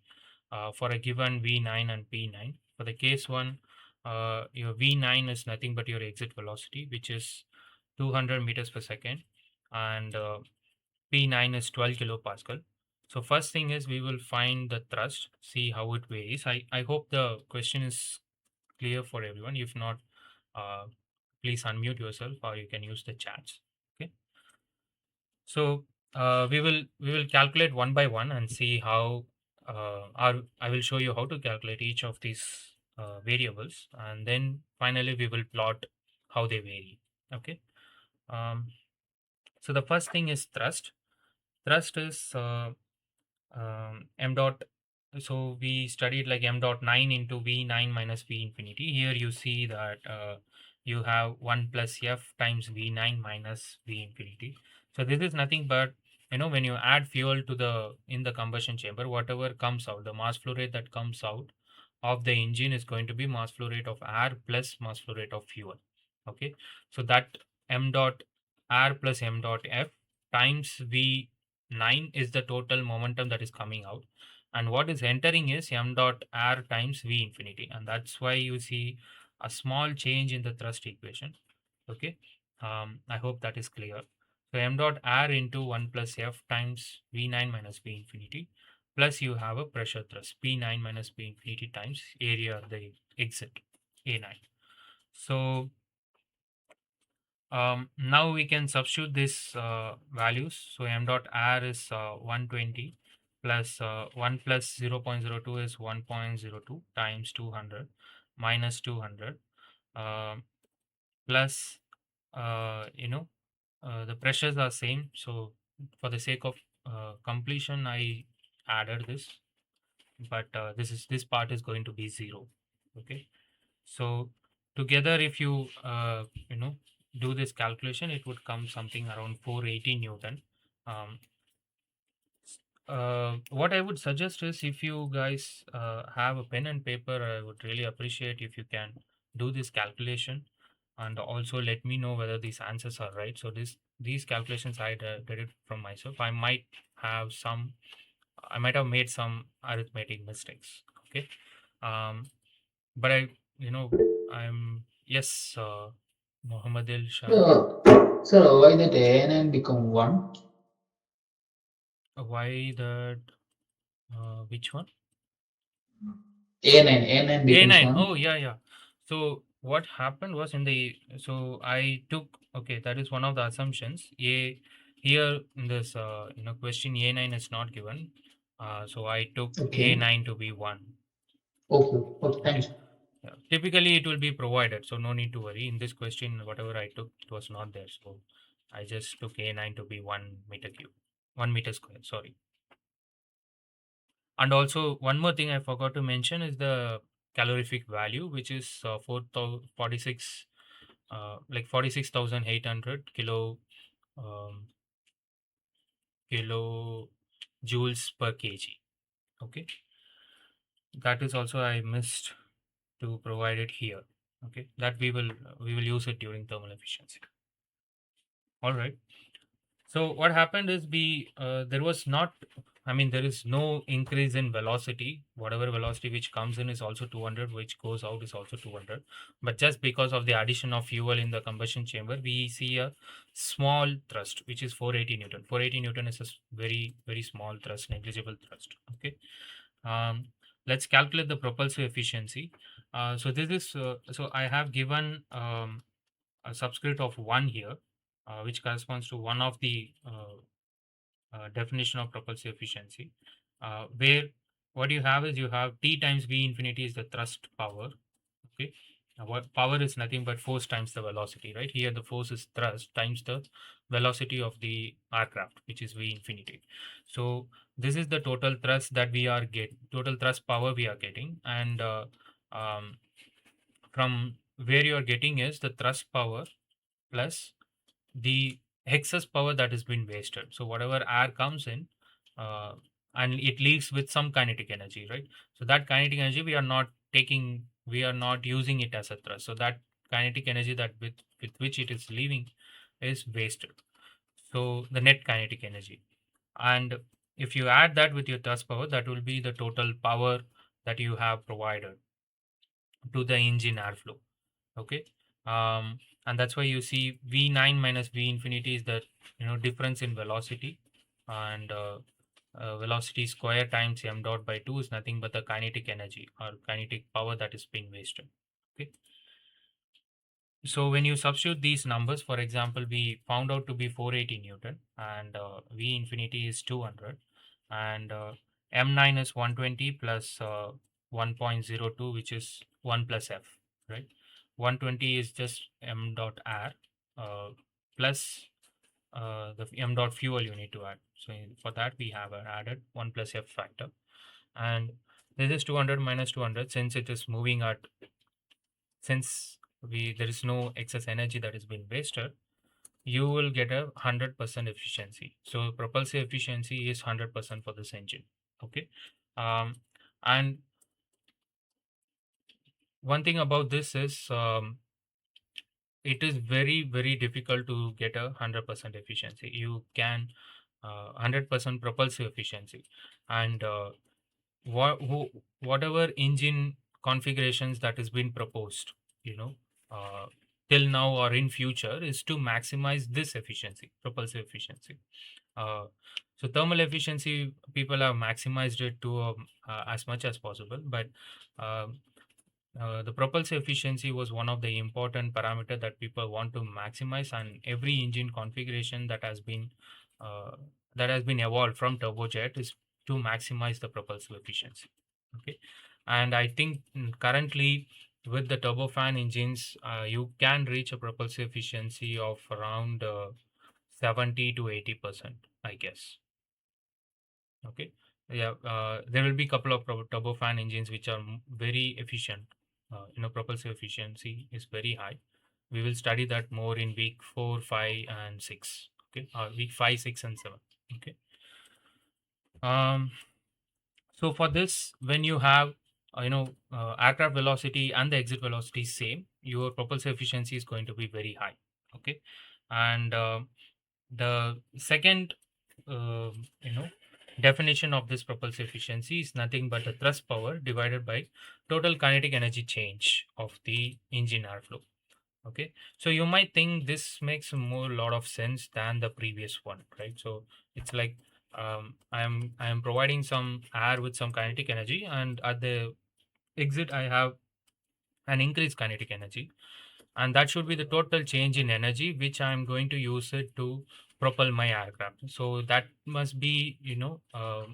A: for a given V9 and P9. For the case one, your V9 is nothing but your exit velocity, which is 200 meters per second, and P9 is 12 kilopascal. So first thing is we will find the thrust, see how it varies. I hope the question is clear for everyone. If not, uh, please unmute yourself or you can use the chats. Okay. So we will calculate one by one and see how, I will show you how to calculate each of these variables, and then finally we will plot how they vary. Okay. Um, so the first thing is thrust. Thrust is m dot. So we studied like m dot 9 into v9 minus v infinity. Here you see that you have 1 plus f times v9 minus v infinity. So this is nothing but, when you add fuel to the in the combustion chamber, whatever comes out, the mass flow rate that comes out of the engine is going to be mass flow rate of air plus mass flow rate of fuel. Okay, so that m dot r plus m dot f times v9 is the total momentum that is coming out, and what is entering is m dot r times v infinity, and that's why you see a small change in the thrust equation. Okay, I hope that is clear. So m dot r into 1 plus f times v9 minus v infinity, plus you have a pressure thrust p9 minus p infinity times area of the exit a9. So now we can substitute these values. So m dot r is 120 plus 1 plus 0.02 is 1.02 times 200 minus 200, uh, plus the pressures are same. So for the sake of completion, I added this, but this part is going to be 0. Okay, so together, if you do this calculation, it would come something around 480 Newton. Um, what I would suggest is, if you guys have a pen and paper, I would really appreciate if you can do this calculation, and also let me know whether these answers are right. So these calculations I did it from myself. I might have made some arithmetic mistakes. Okay, um, but yes, Mohammed Shah.
D: So why that ANN become one?
A: Why that? Which one?
D: ANN becomes
A: A9.
D: one.
A: Oh, yeah, yeah. So what happened was, so I took, okay, that is one of the assumptions. Here in this question, A9 is not given. So I took
D: Okay.
A: A9 to be 1.
D: Okay. Okay.
A: Okay.
D: Thanks.
A: Yeah. Typically it will be provided, so no need to worry. In this question, whatever I took, it was not there. So I just took A9 to be 1 meter cube, 1 meter square, sorry. And also one more thing I forgot to mention is the calorific value, which is 46, like 46,800 um, kilo joules per kg. Okay, that is also I missed to provide it here. Okay, that we will use it during thermal efficiency. All right. So what happened is, there was not, I mean, there is no increase in velocity. Whatever velocity which comes in is also 200, which goes out is also 200. But just because of the addition of fuel in the combustion chamber, we see a small thrust, which is 480 Newton. 480 Newton is a very, very small thrust, negligible thrust. Okay. Um, let's calculate the propulsive efficiency. So I have given a subscript of 1 here, which corresponds to one of the definition of propulsive efficiency, where what you have is you have T times V infinity is the thrust power. Okay. Now, what power is nothing but force times the velocity, right? Here the force is thrust times the velocity of the aircraft, which is V infinity. So this is the total thrust that we are total thrust power we are getting, and um, from where you are getting is the thrust power plus the excess power that has been wasted. So whatever air comes in, uh, and it leaves with some kinetic energy, right? So that kinetic energy we are not using it as a thrust. So that kinetic energy that with which it is leaving is wasted. So the net kinetic energy, and if you add that with your thrust power, that will be the total power that you have provided to the engine airflow. Okay. And that's why you see v9 minus v infinity is the difference in velocity, and velocity square times m dot by 2 is nothing but the kinetic energy or kinetic power that is being wasted. Okay. So when you substitute these numbers, for example, we found out to be 480 Newton, and V infinity is 200, and M9 is 120 plus 1.02, which is 1 plus F, right? 120 is just M dot R plus the M dot fuel you need to add. So for that, we have added 1 plus F factor. And this is 200 minus 200, since it is moving at, since there is no excess energy that is being wasted, you will get a 100% efficiency. So propulsive efficiency is 100% for this engine. Okay. And one thing about this is, it is very difficult to get a 100% efficiency. You can 100% propulsive efficiency, and whatever engine configurations that has been proposed, you know, uh, till now or in future, is to maximize this efficiency, propulsive efficiency. Uh, so thermal efficiency, people have maximized it to as much as possible, but um the propulsive efficiency was one of the important parameter that people want to maximize, and every engine configuration uh, that has been evolved from turbojet is to maximize the propulsive efficiency. Okay, and I think currently with the turbofan engines, you can reach a propulsive efficiency of around 70 to 80%, I guess. Okay. Yeah, there will be couple of turbofan engines which are very efficient. Propulsive efficiency is very high. We will study that more in week 4, 5, and 6. Okay, week 5, 6, and 7. Okay. Um, so for this, when you have aircraft velocity and the exit velocity same, your propulsive efficiency is going to be very high. Okay, and the second uh, you know definition of this propulsive efficiency is nothing but the thrust power divided by total kinetic energy change of the engine airflow. Okay, so you might think this makes more lot of sense than the previous one, right? So it's like, I am providing some air with some kinetic energy, and at the exit I have an increased kinetic energy, and that should be the total change in energy which I'm going to use it to propel my aircraft. So that must be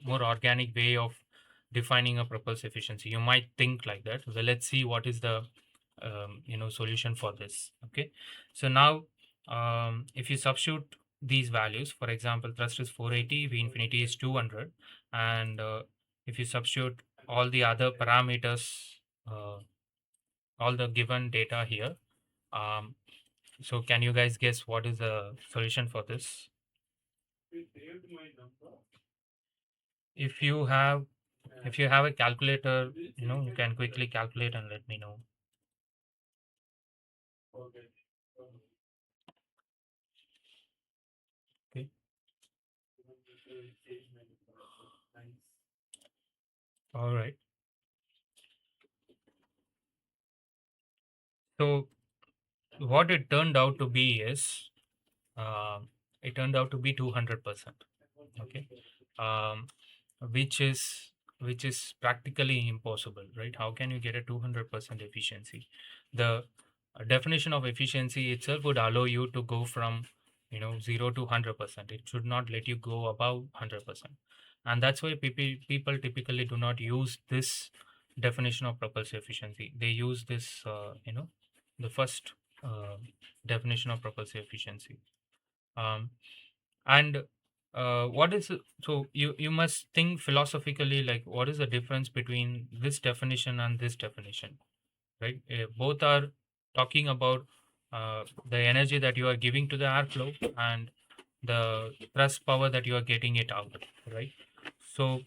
A: more organic way of defining a propulsive efficiency. You might think like that. Well, let's see what is the solution for this. Okay, so now, if you substitute these values, for example, thrust is 480, v infinity is 200, and if you substitute all the other parameters, uh, all the given data here, um, so can you guys guess what is the solution for this? If you have a calculator, you can quickly calculate and let me know. Okay. All right. So what it turned out to be is, um, it turned out to be 200%. Okay. Um, which is practically impossible, right? How can you get a 200% efficiency? The definition of efficiency itself would allow you to go from 0 to 100%. It should not let you go above 100%. And that's why people typically do not use this definition of propulsive efficiency. They use this, the first definition of propulsive efficiency. And what is so you must think philosophically, like what is the difference between this definition and this definition, right? Both are talking about the energy that you are giving to the airflow and the thrust power that you are getting it out, right? So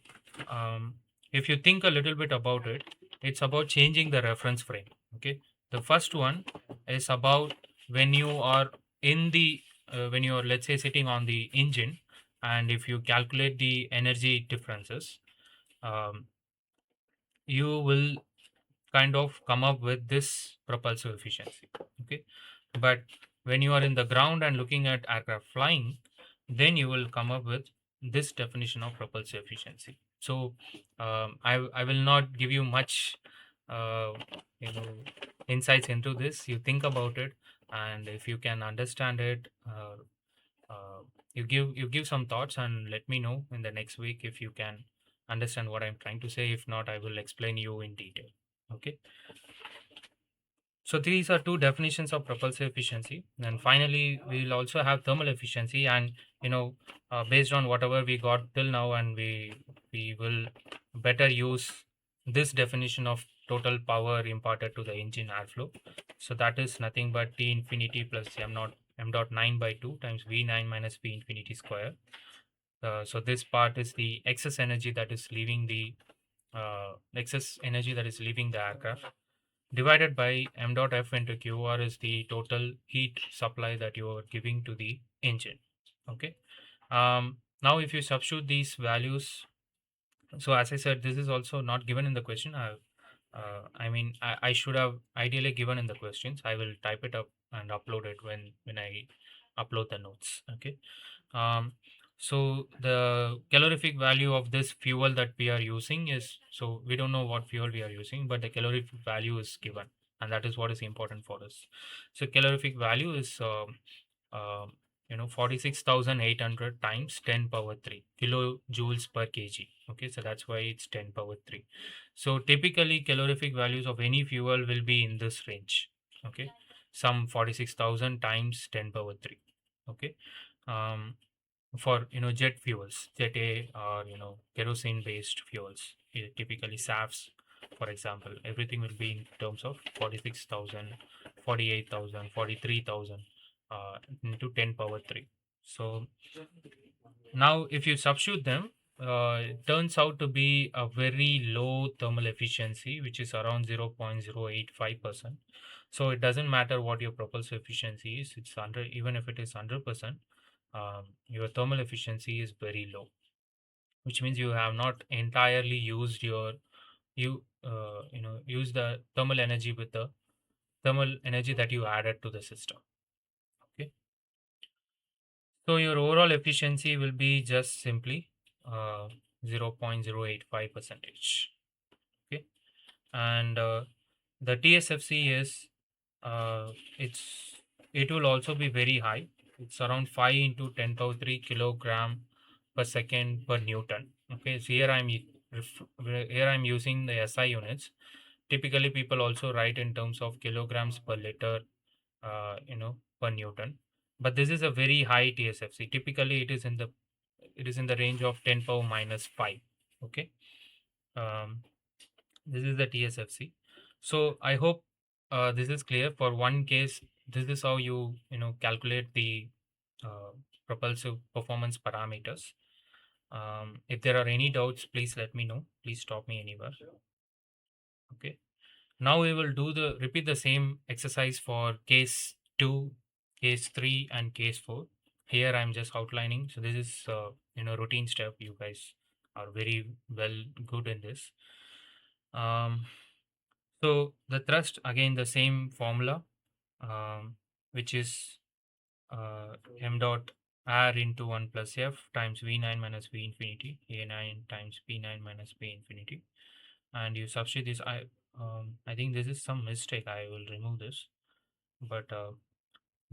A: um, if you think a little bit about it, it's about changing the reference frame. Okay, the first one is about when you are in the when you are, let's say, sitting on the engine, and if you calculate the energy differences, um, you will kind of come up with this propulsive efficiency. Okay, but when you are in the ground and looking at aircraft flying, then you will come up with this definition of propulsive efficiency. So I will not give you much uh, you know insights into this. You think about it, and if you can understand it, you give some thoughts and let me know in the next week if you can understand what I'm trying to say. If not, I will explain you in detail. Okay, so these are two definitions of propulsive efficiency. And finally, we'll also have thermal efficiency. And based on whatever we got till now, and we will better use this definition of total power imparted to the engine airflow. So that is nothing but T infinity plus m dot 9 by 2 times V9 minus V infinity square. So this part is the excess energy that is leaving the aircraft, divided by m dot f into qr is the total heat supply that you are giving to the engine. Okay. Now if you substitute these values, so as I said, this is also not given in the question. I should have ideally given in the questions. I will type it up and upload it when I upload the notes. Okay. um, so the calorific value of this fuel that we are using is, so we don't know what fuel we are using, but the calorific value is given, and that is what is important for us. So calorific value is 46,800 times 10 power 3 kilojoules per kg. Okay, so that's why it's 10 power 3. So typically calorific values of any fuel will be in this range. Okay, some 46,000 times 10 power 3. Okay. um, for jet fuels, jet A, or kerosene based fuels, typically SAFs, for example, everything will be in terms of 46,000, 48,000, 43,000 into 10 power 3. So now if you substitute them, it turns out to be a very low thermal efficiency, which is around 0.085%. So it doesn't matter what your propulsive efficiency is, it's under, even if it is 100%, your thermal efficiency is very low, which means you have not entirely used use the thermal energy with the thermal energy that you added to the system. Okay, so your overall efficiency will be just simply 0.085 percentage. Okay, and the TSFC is it's it will also be very high. It's around 5 into 10 power 3 kilogram per second per Newton. Okay, so here I'm using the SI units. Typically, people also write in terms of kilograms per liter, per Newton. But this is a very high TSFC. Typically, it is in the range of 10 power minus 5. Okay, um, this is the TSFC. So I hope this is clear. For one case, this is how you calculate the uh, propulsive performance parameters. If there are any doubts, please let me know. Please stop me anywhere. Okay. Now we will repeat the same exercise for case 2, case 3, and case 4. Here I'm just outlining. So this is routine step. You guys are very well good in this. So the thrust, again the same formula, which is m dot r into 1 plus f times v9 minus v infinity, a9 times p9 minus p infinity. And you substitute this. I think this is some mistake. I will remove this. But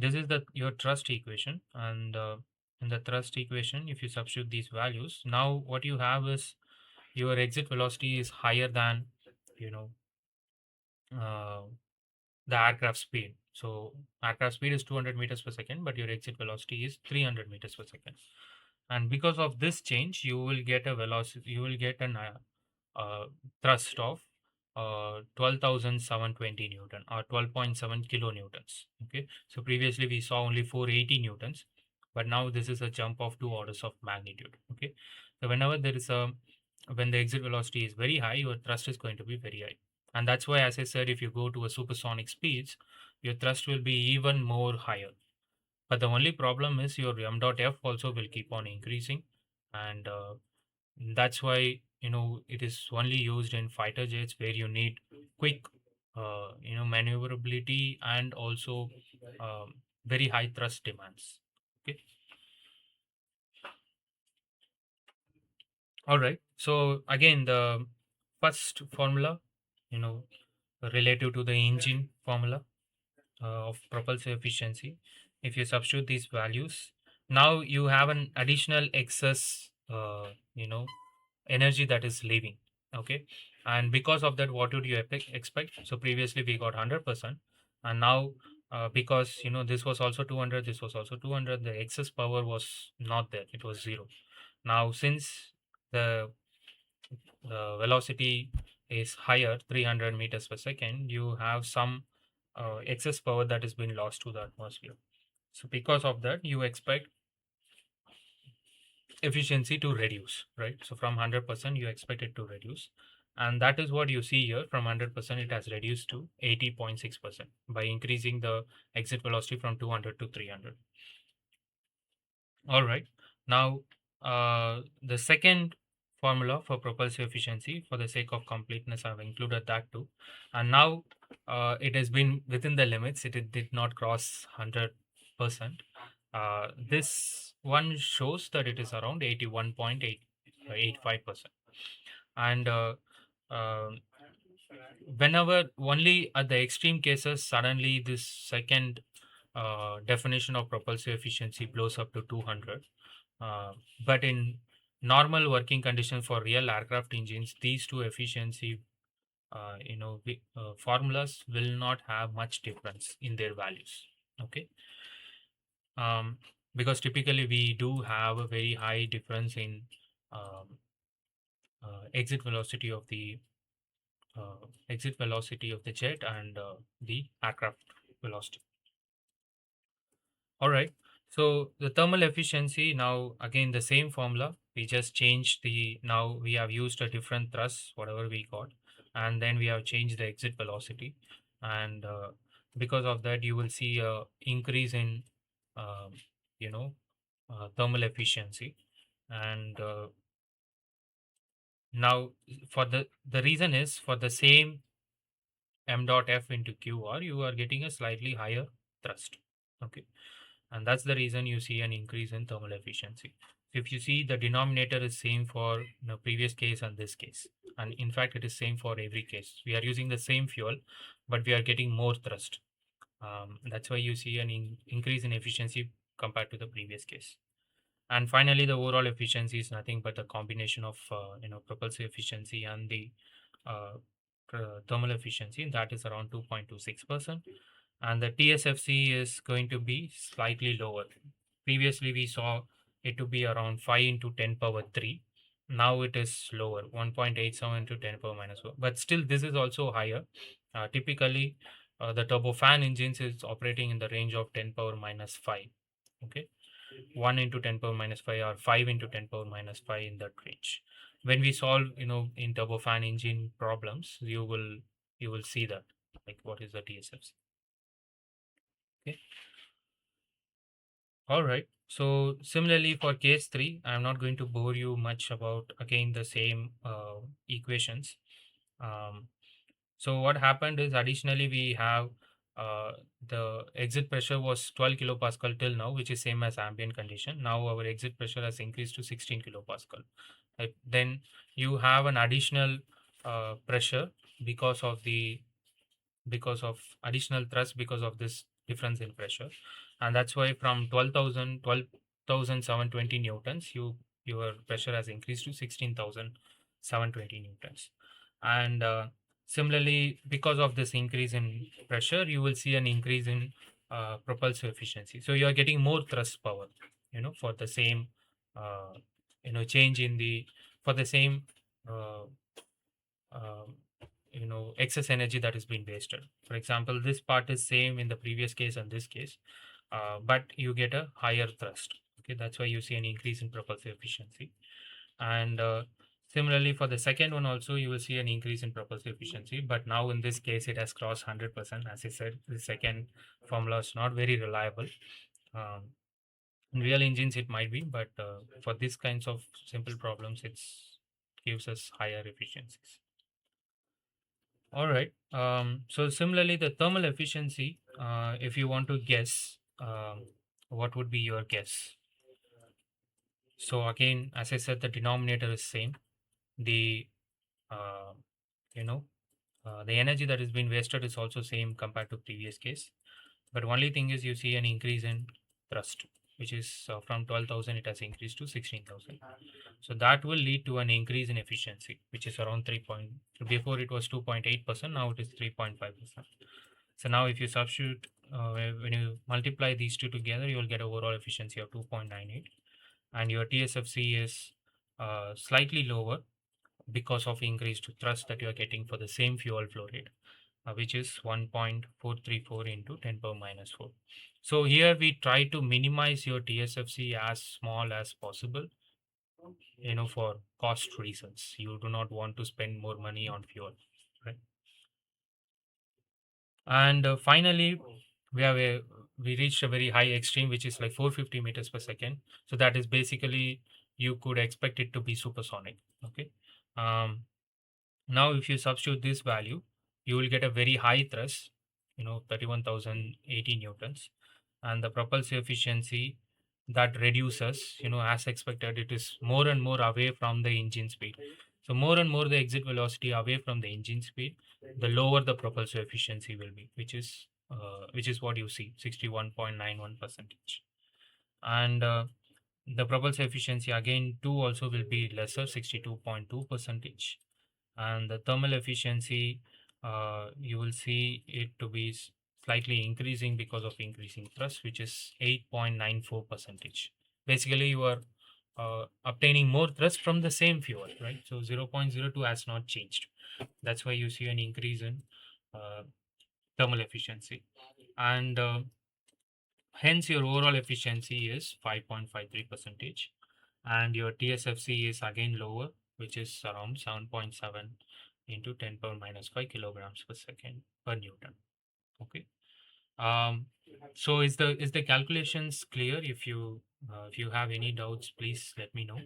A: this is the your thrust equation, and in the thrust equation, if you substitute these values, now what you have is your exit velocity is higher than, you know, uh, the aircraft speed. So aircraft speed is 200 meters per second, but your exit velocity is 300 meters per second. And because of this change, you will get a velocity, you will get an uh, thrust of 12,720 Newton or 12.7 kilonewtons. Okay, so previously we saw only 480 Newtons, but now this is a jump of 2 orders of magnitude. Okay, so whenever there is a when the exit velocity is very high, your thrust is going to be very high. And that's why, as I said, if you go to a supersonic speeds, your thrust will be even more higher. But the only problem is your m dot f also will keep on increasing, and that's why, it is only used in fighter jets where you need quick, maneuverability and also very high thrust demands. Okay. All right. So again, the first formula, you know, relative to the engine formula of propulsive efficiency. If you substitute these values, now you have an additional excess, energy that is leaving. Okay, and because of that, what would you expect? So previously we got 100%, and now because this was also 200, this was also 200, the excess power was not there; it was zero. Now since the velocity is higher, 300 meters per second, you have some excess power that has been lost to the atmosphere. So because of that, you expect efficiency to reduce, right? So from 100%, you expect it to reduce. And that is what you see here. From 100%, it has reduced to 80.6% by increasing the exit velocity from 200 to 300. All right. Now, the second formula for propulsive efficiency, for the sake of completeness, I've included that too. And now it has been within the limits. It did not cross 100%. This one shows that it is around 81.85%. And um whenever only at the extreme cases, suddenly this second definition of propulsive efficiency blows up to 200. But in normal working conditions for real aircraft engines, these two efficiency formulas will not have much difference in their values. Okay. um, because typically we do have a very high difference in um, exit velocity of the jet and the aircraft velocity. All right. So the thermal efficiency, now again the same formula. We just changed now we have used a different thrust, whatever we got, and then we have changed the exit velocity, and because of that, you will see a increase in, um, you know, thermal efficiency, and now for the reason is for the same m dot f into qr, you are getting a slightly higher thrust. Okay, and that's the reason you see an increase in thermal efficiency. So if you see, the denominator is same for previous case and this case, and in fact it is same for every case. We are using the same fuel, but we are getting more thrust. That's why you see an increase in efficiency compared to the previous case. And finally, the overall efficiency is nothing but a combination of propulsive efficiency and the uh, thermal efficiency, and that is around 2.26%. And the TSFC is going to be slightly lower. Previously, we saw it to be around 5 into 10 power 3. Now it is lower, 1.87 to 10 power minus 4. But still, this is also higher. Typically, the turbofan engines is operating in the range of 10 power minus 5. Okay, 1 into 10 power minus 5 or 5 into 10 power minus 5, in that range. When we solve, in turbofan engine problems, you will see that, like what is the TSFC. Okay. All right. So similarly for case 3, I'm not going to bore you much about again the same equations. Um, so what happened is, additionally we have the exit pressure was 12 kilopascal till now, which is same as ambient condition. Now our exit pressure has increased to 16 kilopascal. Then you have an additional pressure because of additional thrust because of this difference in pressure. and that's why from 12,720 newtons, your pressure has increased to 16,720 newtons. And similarly, because of this increase in pressure, you will see an increase in propulsive efficiency. So you are getting more thrust power, for the same, uh, change in the for the same, uh, um, excess energy that is being wasted. For example, this part is same in the previous case and this case, but you get a higher thrust. Okay, that's why you see an increase in propulsive efficiency. And similarly, for the second one also, you will see an increase in propulsive efficiency, but now in this case it has crossed 100%. As I said, the second formula is not very reliable. um, in real engines it might be, but for these kinds of simple problems, it's gives us higher efficiencies. All right. So similarly, the thermal efficiency, if you want to guess, what would be your guess? So again, as I said, the denominator is same. The uh, you know the energy that is being wasted is also same compared to previous case. But only thing is you see an increase in thrust, which is from 12,000 it has increased to 16,000. So that will lead to an increase in efficiency, which is around 3 point. Before it was 2.8%, now it is 3.5%. So now if you substitute, when you multiply these two together, you will get overall efficiency of 2.98, and your TSFC is slightly lower because of increased thrust that you are getting for the same fuel flow rate, which is 1.434 into 10 power minus 4. So here we try to minimize your TSFC as small as possible, for cost reasons. You do not want to spend more money on fuel, right? And finally, we have a we reached a very high extreme, which is like 450 meters per second. So that is basically, you could expect it to be supersonic. Okay. um, Now, if you substitute this value, you will get a very high thrust, 31,080 newtons, and the propulsive efficiency that reduces, as expected, it is more and more away from the engine speed. So, more and more the exit velocity away from the engine speed, the lower the propulsive efficiency will be, which is what you see, 61.91 percentage. And the propulsive efficiency again too also will be lesser, 62.2 percentage. And the thermal efficiency, you will see it to be slightly increasing because of increasing thrust, which is 8.94 percentage. Basically, you are obtaining more thrust from the same fuel, right? So 0.02 has not changed. That's why you see an increase in uh, thermal efficiency. And hence your overall efficiency is 5.53 percentage, and your TSFC is again lower, which is around 7.7 into 10 power minus 5 kilograms per second per newton. Okay. um so is the calculations clear? If you have any doubts, please let me know.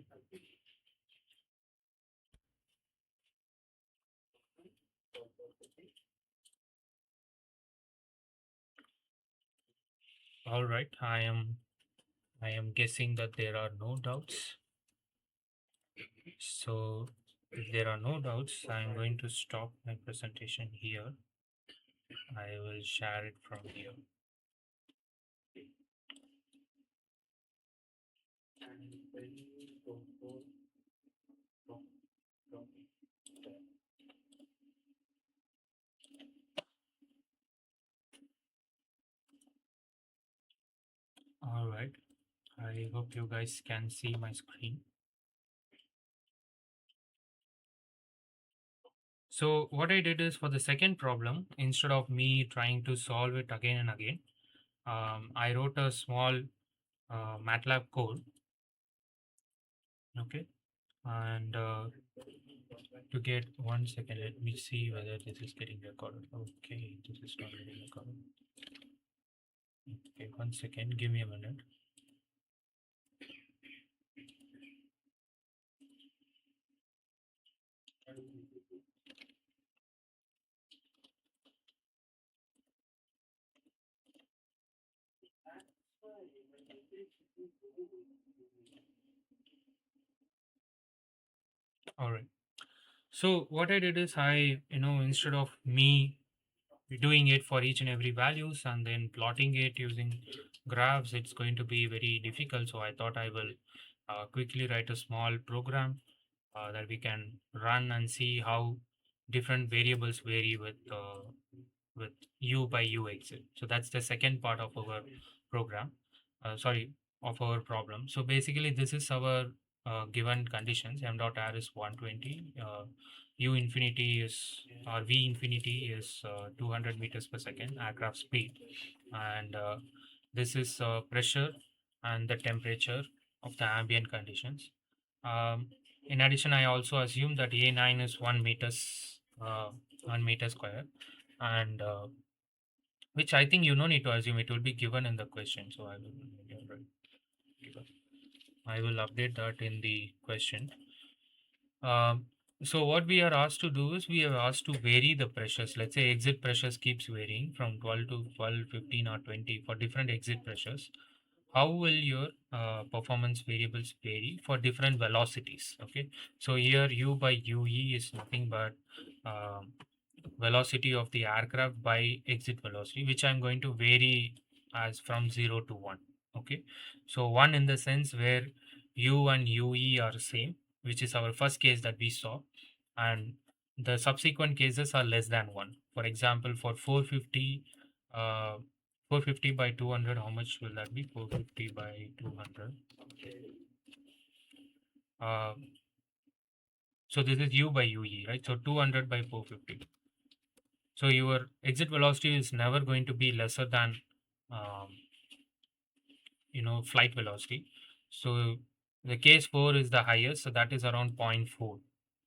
A: All right, I am guessing that there are no doubts. So if there are no doubts, I'm going to stop my presentation here. I will share it from here. All right. I hope you guys can see my screen. So what I did is, for the second problem, instead of me trying to solve it again and again, I wrote a small MATLAB code. Okay. And to get 1 second, let me see whether this is getting recorded. Okay, this is not getting recorded. Okay, 1 second, give me a minute. All right. So what I did is, instead of me doing it for each and every values and then plotting it using graphs, it's going to be very difficult. So I thought I will quickly write a small program that we can run and see how different variables vary with u by u exit. So that's the second part of our program. Sorry, of our problem. So basically, this is our given conditions. M dot r is 120. U infinity is or v infinity is 200 meters per second aircraft speed, and this is pressure and the temperature of the ambient conditions. In addition, I also assume that A9 is 1 meter square, and which I think you no need to assume, it will be given in the question. So I will update that in the question. Um, so what we are asked to do is we are asked to vary the pressures. Let's say exit pressures keeps varying from 12 to 12, 15 or 20 for different exit pressures. How will your performance variables vary for different velocities? Okay, so here u by ue is nothing but um, velocity of the aircraft by exit velocity, which I'm going to vary as from 0 to 1. Okay, so 1 in the sense where u and ue are same, which is our first case that we saw, and the subsequent cases are less than 1. For example, for 450, 450 by 200, how much will that be? 450 by 200. Uh, so this is u by ue, right? So 200 by 450. So your exit velocity is never going to be lesser than um, flight velocity. So the case 4 is the highest, so that is around zero point 0.4.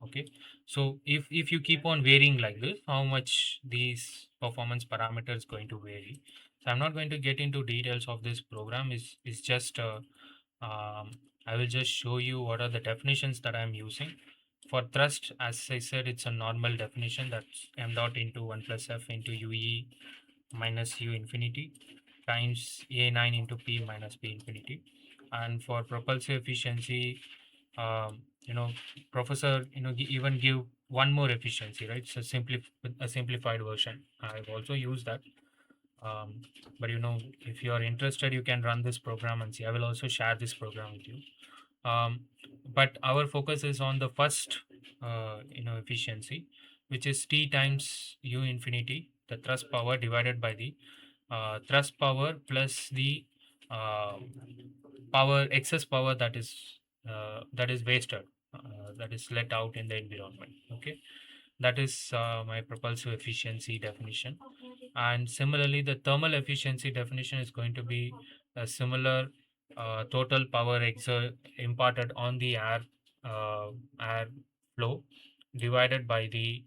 A: Okay, so if you keep on varying like this, how much these performance parameters going to vary? So I'm not going to get into details of this program. Is just um, I will just show you what are the definitions that I'm using. For thrust, as I said, it's a normal definition, that's m dot into 1 plus f into ue minus u infinity times a9 into p minus p infinity. And for propulsive efficiency, professor, even give one more efficiency, right? So a simplified version. I've also used that. Um, but if you are interested, you can run this program and see. I will also share this program with you. um, but our focus is on the first efficiency, which is T times U infinity, the thrust power divided by the thrust power plus the uh, excess power that is wasted, that is let out in the environment. Okay, that is my propulsive efficiency definition. And similarly, the thermal efficiency definition is going to be a similar total power imparted on the air flow divided by the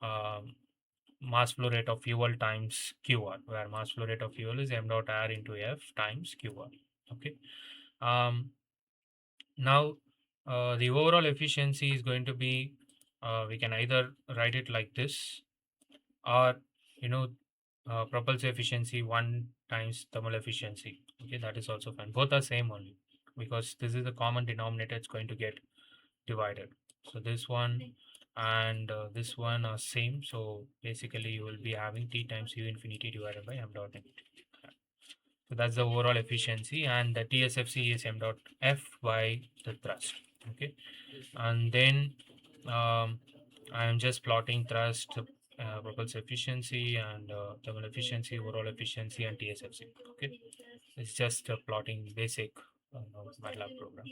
A: um, mass flow rate of fuel times QR, where mass flow rate of fuel is m dot r into f times QR. Okay. Um, Now, the overall efficiency is going to be, we can either write it like this, or you know propulsive efficiency 1 times thermal efficiency. Okay, that is also fine. Both are same only, because this is the common denominator, it's going to get divided. So this one and this one are same, so basically you will be having T times U infinity divided by m dot infinity. So that's the overall efficiency, and the TSFC is m dot f by the thrust. Okay, and then I am just plotting thrust, propulsive efficiency, and thermal efficiency, overall efficiency, and TSFC. Okay, it's just plotting basic MATLAB program.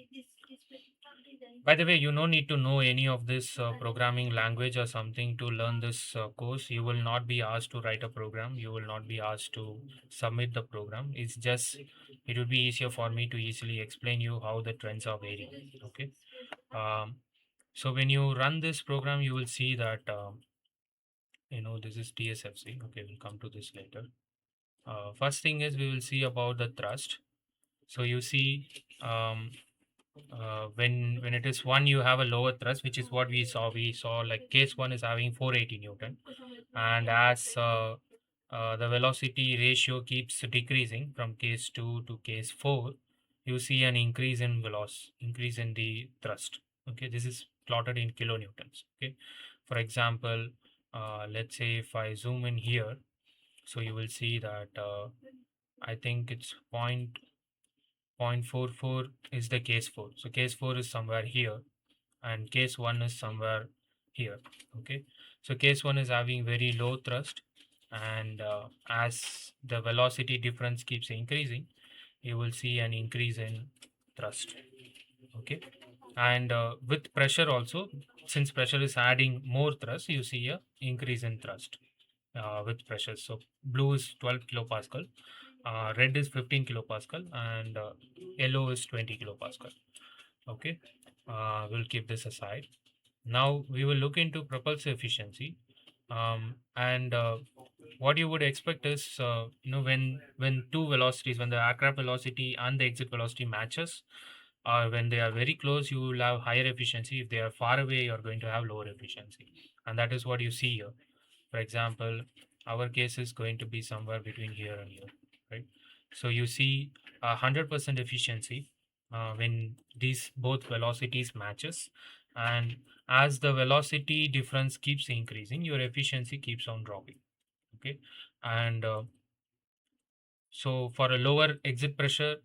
A: By the way, you no need to know any of this programming language or something to learn this course. You will not be asked to write a program. You will not be asked to submit the program. It's just, it will be easier for me to easily explain you how the trends are varying. Okay. Um, so when you run this program, you will see that this is TSFC. Okay, we'll come to this later. First thing is we will see about the thrust. So you see, when it is 1, you have a lower thrust, which is what we saw like case 1 is having 480 newton, and as the velocity ratio keeps decreasing from case 2 to case 4, you see an increase in the thrust. Okay, this is plotted in kilonewtons. Okay, for example, let's say if I zoom in here, so you will see that I think it's 0.44 is the case 4. So case 4 is somewhere here and case 1 is somewhere here. Okay, so case 1 is having very low thrust, and as the velocity difference keeps increasing, you will see an increase in thrust. Okay, and with pressure also, since pressure is adding more thrust, you see a increase in thrust with pressure. So blue is 12 kilopascal, red is 15 kilopascal, and yellow is 20 kilopascal. Okay, we'll keep this aside. Now we will look into propulsive efficiency, and what you would expect is, when two velocities, when the aircraft velocity and the exit velocity matches, or when they are very close, you will have higher efficiency. If they are far away, you are going to have lower efficiency, and that is what you see here. For example, our case is going to be somewhere between here and here, right? So you see 100% efficiency when these both velocities matches, and as the velocity difference keeps increasing, your efficiency keeps on dropping. Okay, and so for a lower exit pressure,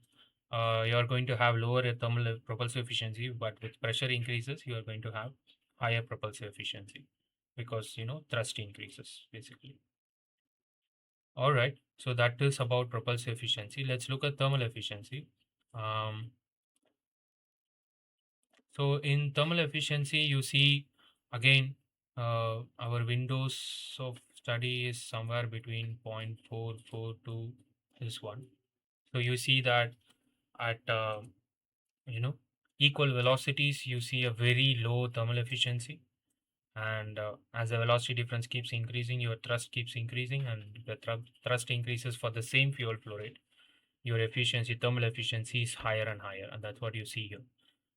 A: you are going to have lower thermal propulsive efficiency, but with pressure increases, you are going to have higher propulsive efficiency because thrust increases basically. All right, so that is about propulsive efficiency. Let's look at thermal efficiency. Um, so in thermal efficiency, you see again our windows of study is somewhere between 0.44 to this one. So you see that at you know equal velocities, you see a very low thermal efficiency, and as the velocity difference keeps increasing, your thrust keeps increasing, and the thrust increases for the same fuel flow rate, your efficiency, thermal efficiency is higher and higher, and that's what you see here.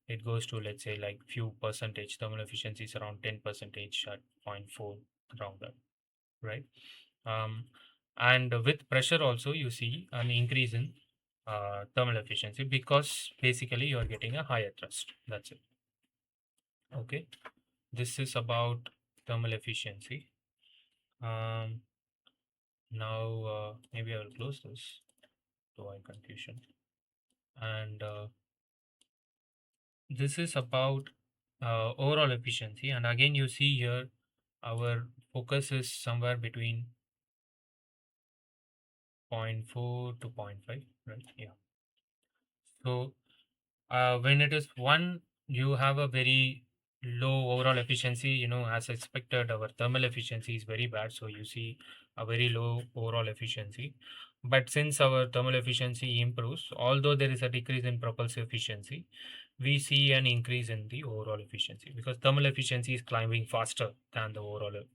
A: It goes to, let's say, like few percentage. Thermal efficiency is around 10 percentage at 0.4, around that, right? um, and with pressure also you see an increase in thermal efficiency because basically you are getting a higher thrust. That's it. Okay, this is about thermal efficiency. um, Now maybe I will close this to avoid confusion, and this is about overall efficiency, and again you see here our focus is somewhere between zero point 0.4 to 0.5, right? Yeah. So when it is 1, you have a very low overall efficiency. As expected, our thermal efficiency is very bad, so you see a very low overall efficiency. But since our thermal efficiency improves, although there is a decrease in propulsive efficiency, we see an increase in the overall efficiency because thermal efficiency is climbing faster than the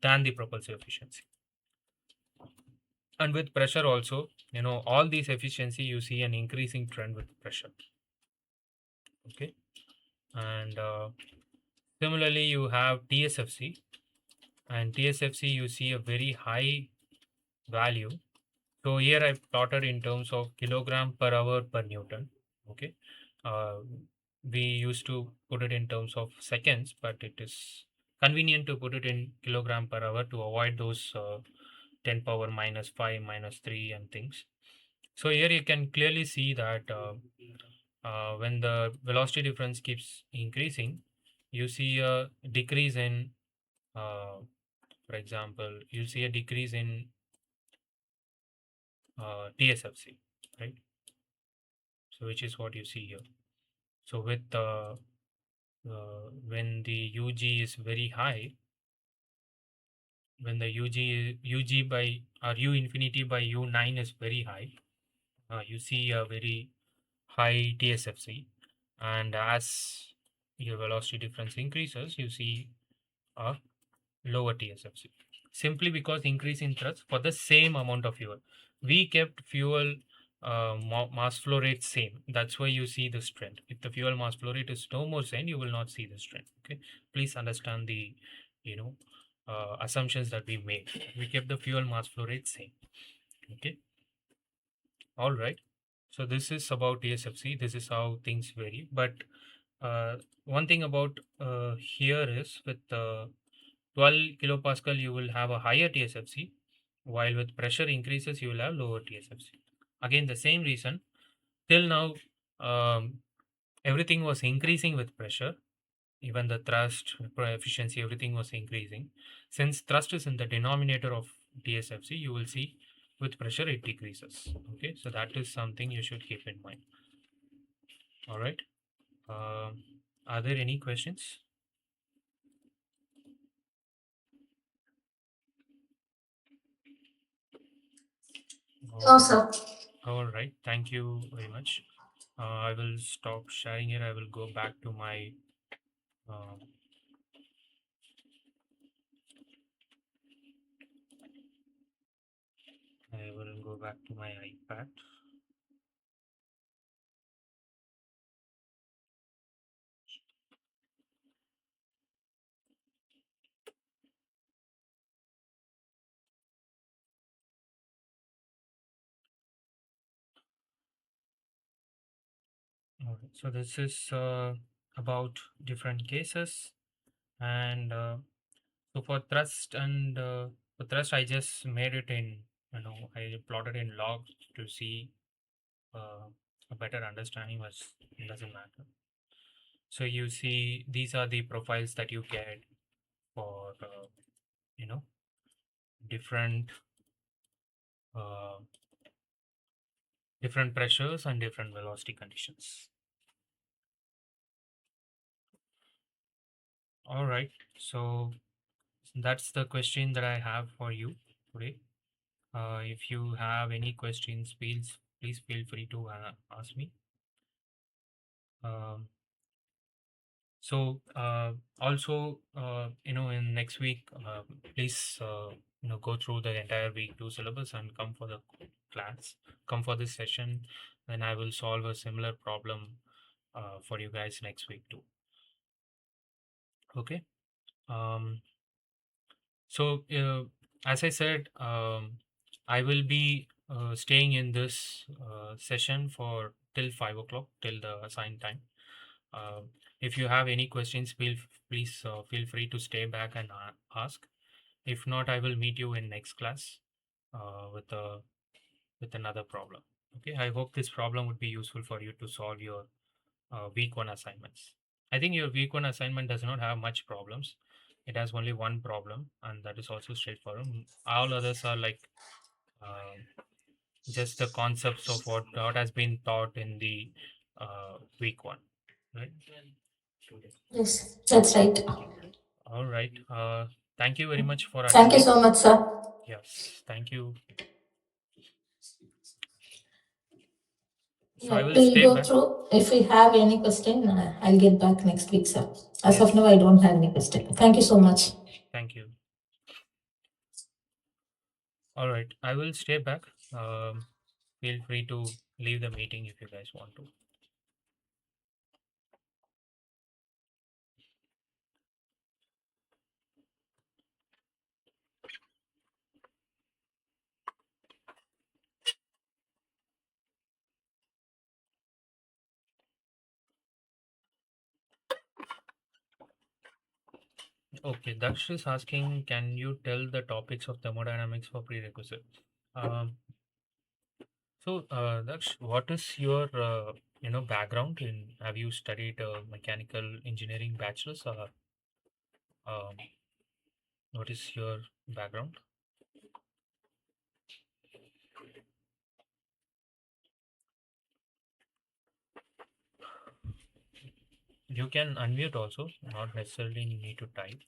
A: than the propulsive efficiency. And with pressure also, all these efficiency, you see an increasing trend with pressure. Okay, and similarly you have TSFC, and TSFC you see a very high value. So here I've plotted in terms of kilogram per hour per Newton. Okay, uh, we used to put it in terms of seconds, but it is convenient to put it in kilogram per hour to avoid those 10 power minus 5 minus 3 and things. So here you can clearly see that when the velocity difference keeps increasing, you see a decrease in, for example, you see a decrease in TSFC, right? So which is what you see here. So with when the UG is very high, when the UG by or U infinity by U9 is very high, you see a very high TSFC, and as your velocity difference increases, you see a lower TSFC, simply because increase in thrust for the same amount of fuel. We kept fuel mass flow rate same. That's why you see this trend. If the fuel mass flow rate is no more same, you will not see this trend. Okay, please understand the you know assumptions that we made. We kept the fuel mass flow rate same. Okay, all right. So this is about TSFC. This is how things vary. But one thing about here is with 12 kilopascal, you will have a higher TSFC, while with pressure increases, you will have lower TSFC. Again, the same reason. Till now, um, everything was increasing with pressure. Even the thrust, efficiency, everything was increasing. Since thrust is in the denominator of TSFC, you will see with pressure it decreases. Okay, so that is something you should keep in mind. All right. Um, are there any questions?
B: No,
A: All right.
B: sir.
A: All right. Thank you very much. I will stop sharing it. I will go back to my. Uh, I will go back to my iPad. All right. So this is about different cases, and so for thrust, I just made it in. I plotted in logs to see uh, a better understanding. But it doesn't matter. So you see, these are the profiles that you get for you know different uh, different pressures and different velocity conditions. All right. So that's the question that I have for you today. If you have any questions, please feel free to ask me. Um, so also, in next week, please go through the entire week two syllabus and come for the class, come for this session. Then I will solve a similar problem for you guys next week too. Okay. Um, So, as I said, I will be staying in this session for till 5 o'clock, till the assigned time. Uh, if you have any questions, please feel free to stay back and ask. If not, I will meet you in next class with another problem. Okay. I hope this problem would be useful for you to solve your week one assignments. I think your week one assignment does not have much problems. It has only one problem, and that is also straightforward. All others are like uh, just the concepts of what has been taught in the week one, right?
B: Yes, that's right.
A: All right. Thank you very much for
B: Thank you
A: attending.
B: so much, sir.
A: Yes, thank you. So
B: Yeah,
A: I will
B: we'll
A: stay
B: go
A: back.
B: through. If we have any question, I'll get back next week, sir. As of
A: Yes,
B: now, I don't have any question. Thank you so much.
A: thank you. All right, I will stay back. Feel free to leave the meeting if you guys want to. Okay, Daksh is asking, can you tell the topics of thermodynamics for prerequisite? Um, Daksh, what is your background in? Have you studied mechanical engineering bachelor's, or um, what is your background? You can unmute also, not necessarily need to type.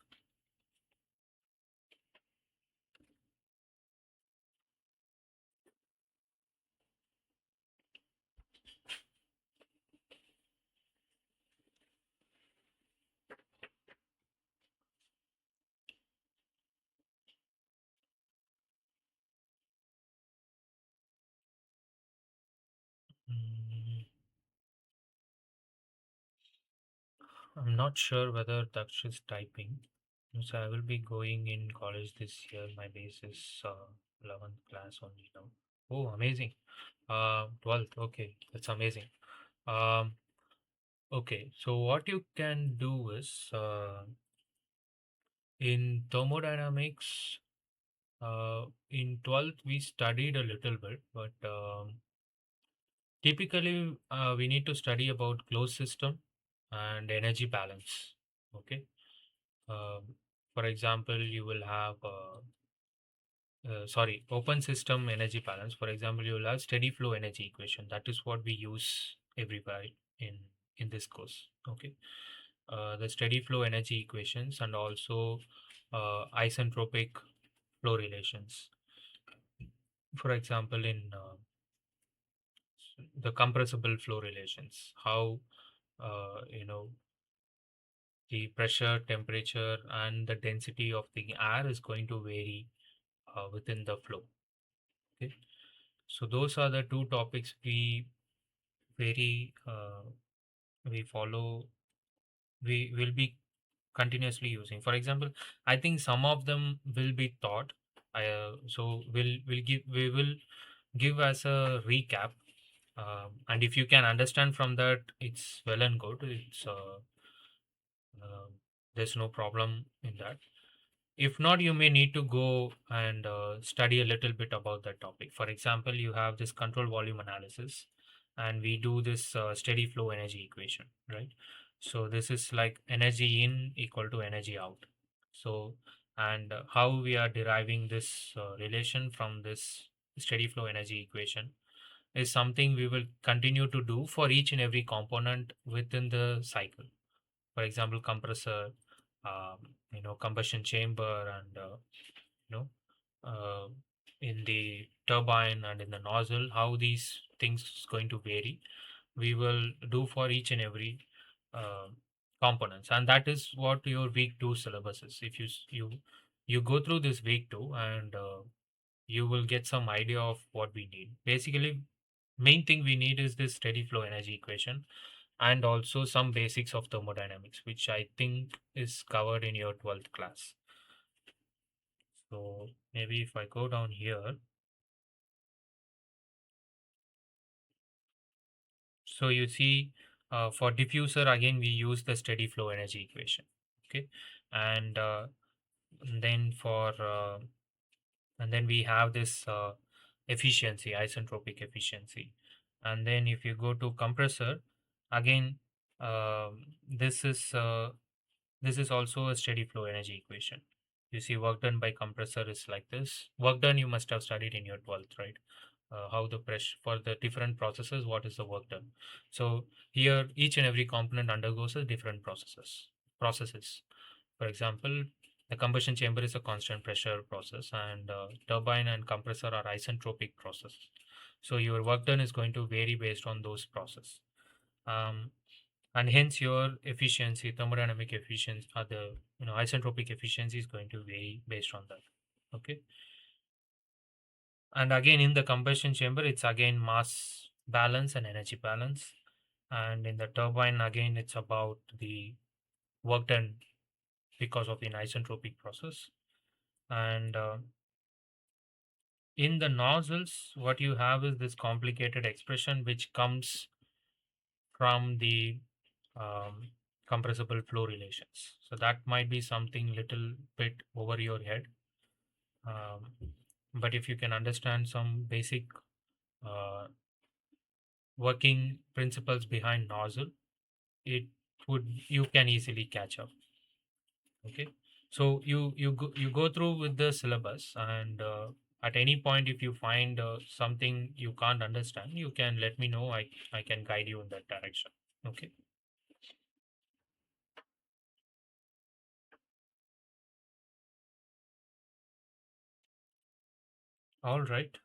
A: Mm, I'm not sure whether Daksh is typing. So I will be going in college this year. My base is 11th class only now. Oh, amazing. 12th. Okay, that's amazing. Um, okay, so what you can do is in thermodynamics, in 12th we studied a little bit, but Typically, we need to study about closed system and energy balance. Okay. Um, for example, you will have sorry, open system energy balance. For example, you will have steady flow energy equation. That is what we use everywhere in in this course. Okay. The steady flow energy equations and also isentropic flow relations. For example, in the compressible flow relations, how the pressure, temperature, and the density of the air is going to vary within the flow. Okay, so those are the two topics very we follow. We will be continuously using. For example, I think some of them will be taught. So we will give as a recap, and if you can understand from that, it's well and good. It's uh, there's no problem in that. If not, you may need to go and study a little bit about that topic. For example, you have this control volume analysis, and we do this steady flow energy equation, right? So this is like energy in equal to energy out. So, and how we are deriving this relation from this steady flow energy equation is something we will continue to do for each and every component within the cycle. For example, compressor, combustion chamber, and you know uh, in the turbine and in the nozzle, how these things is going to vary, we will do for each and every uh, components. And that is what your week 2 syllabus is. If you go through this week 2, and you will get some idea of what we need. Basically, main thing we need is this steady flow energy equation, and also some basics of thermodynamics, which I think is covered in your 12th class. So maybe if I go down here, so you see, for diffuser, again, we use the steady flow energy equation. Okay. And then for and then we have this efficiency, isentropic efficiency. And then if you go to compressor, again, this is also a steady flow energy equation. You see, work done by compressor is like this. Work done, you must have studied in your 12th, right? How the pressure for the different processes, what is the work done? So here, each and every component undergoes a different processes. For example, the combustion chamber is a constant pressure process, and turbine and compressor are isentropic processes. So your work done is going to vary based on those process. Um, and hence your efficiency, thermodynamic efficiency, or the isentropic efficiency is going to vary based on that. Okay. And again, in the combustion chamber, it's again mass balance and energy balance. And in the turbine, again, it's about the work done because of the isentropic process. And in the nozzles, what you have is this complicated expression which comes from the um, compressible flow relations. So that might be something little bit over your head. Um, but if you can understand some basic uh, working principles behind nozzle, it you can easily catch up. Okay, so you go through with the syllabus, and at any point if you find something you can't understand, you can let me know. I can guide you in that direction. Okay. All right.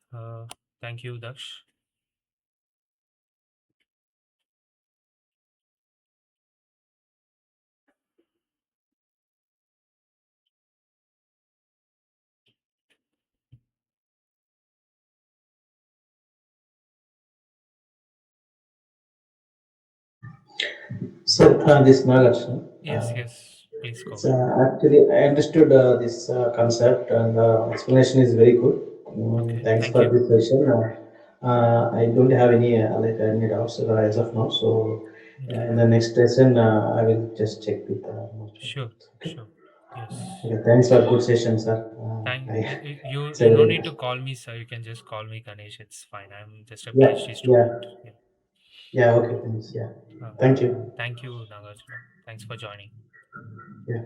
A: Thank you, Daksh.
C: So this Nagarjuna,
A: Yes, yes, please go
C: so
A: ahead.
C: actually I understood this concept, and explanation is very good.
A: Okay,
C: Thanks
A: thank
C: for
A: you.
C: this session. I don't have any doubts as of now. So
A: Okay,
C: in the next session, I will just check with most of
A: sure,
C: it. Okay.
A: sure. Yes.
C: Okay. Thanks for good session, sir.
A: You
C: It's a
A: you no
C: very
A: need to call me sir. You can just call me Ganesh. It's fine. I'm just a
C: yeah
A: PhD
C: yeah
A: student. Yeah.
C: Yeah, okay, thanks. Yeah.
A: Uh,
C: Thank you.
A: Thank you, Nagarjuna. Thanks for joining.
C: Yeah.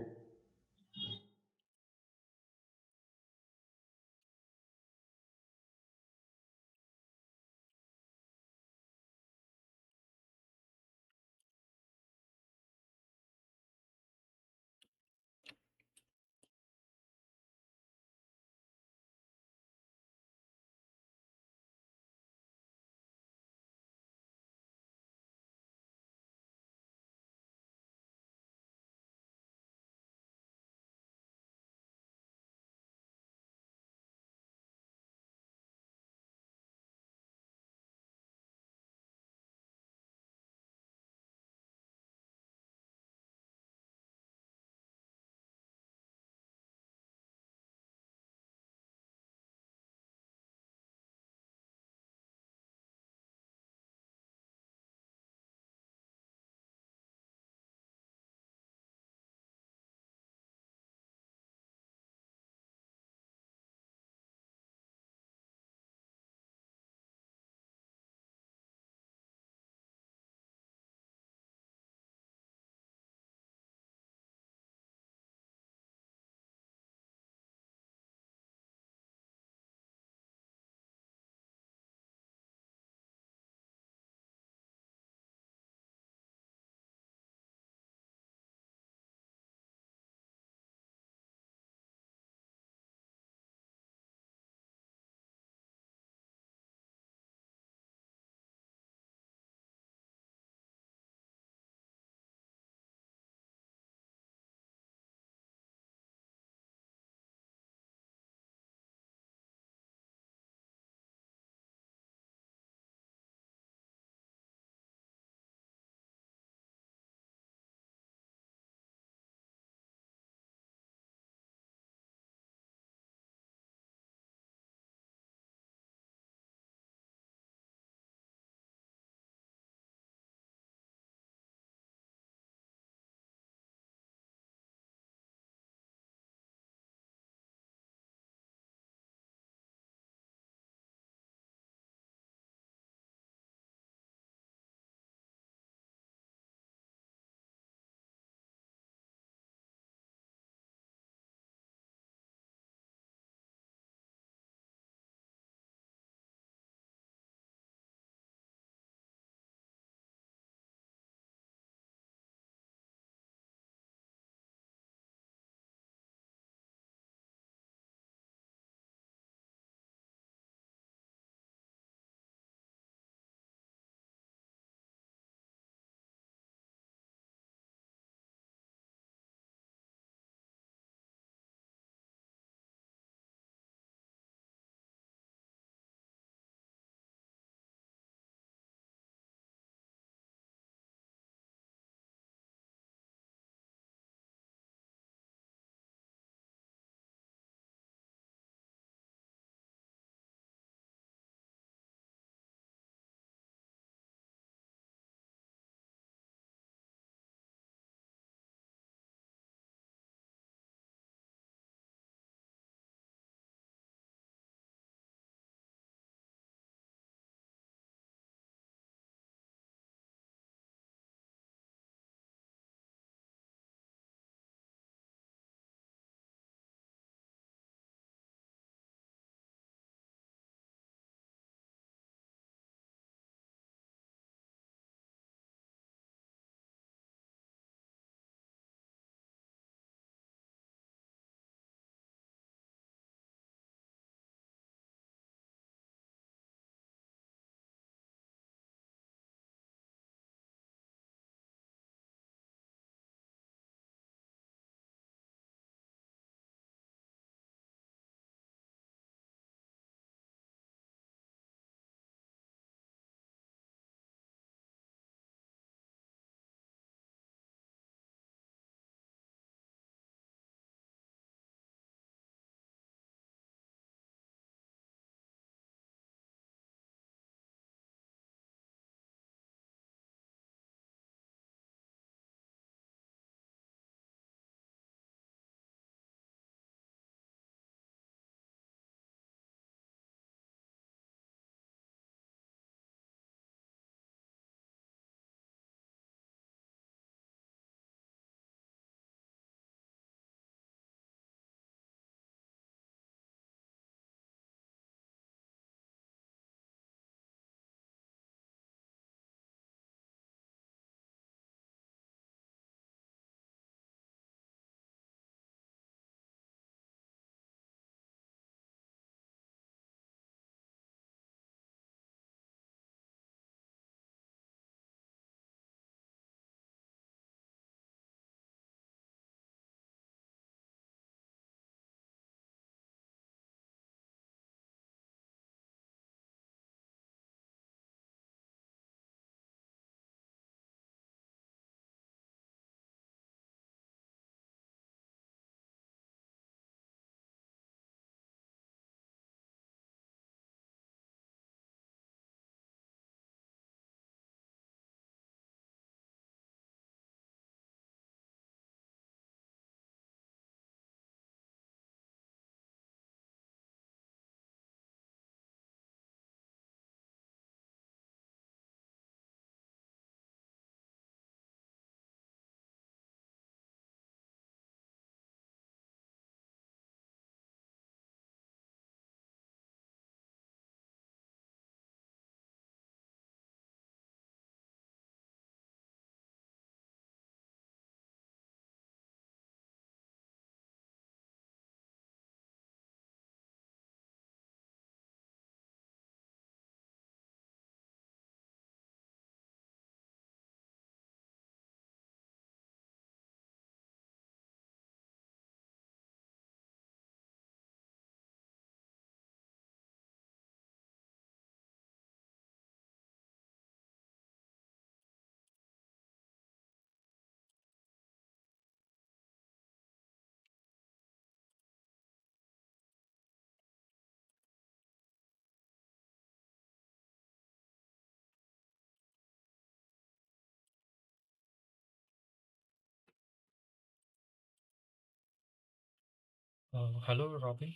A: Hello, Robin.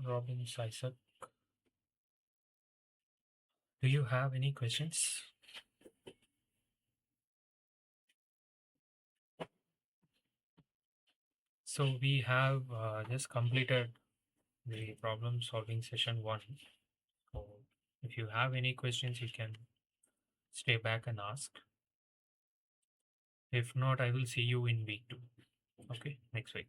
A: Robin Isaac. Do you have any questions? So we have just completed the problem solving session 1. So if you have any questions, you can stay back and ask. If not, I will see you in week 2. Okay, next week.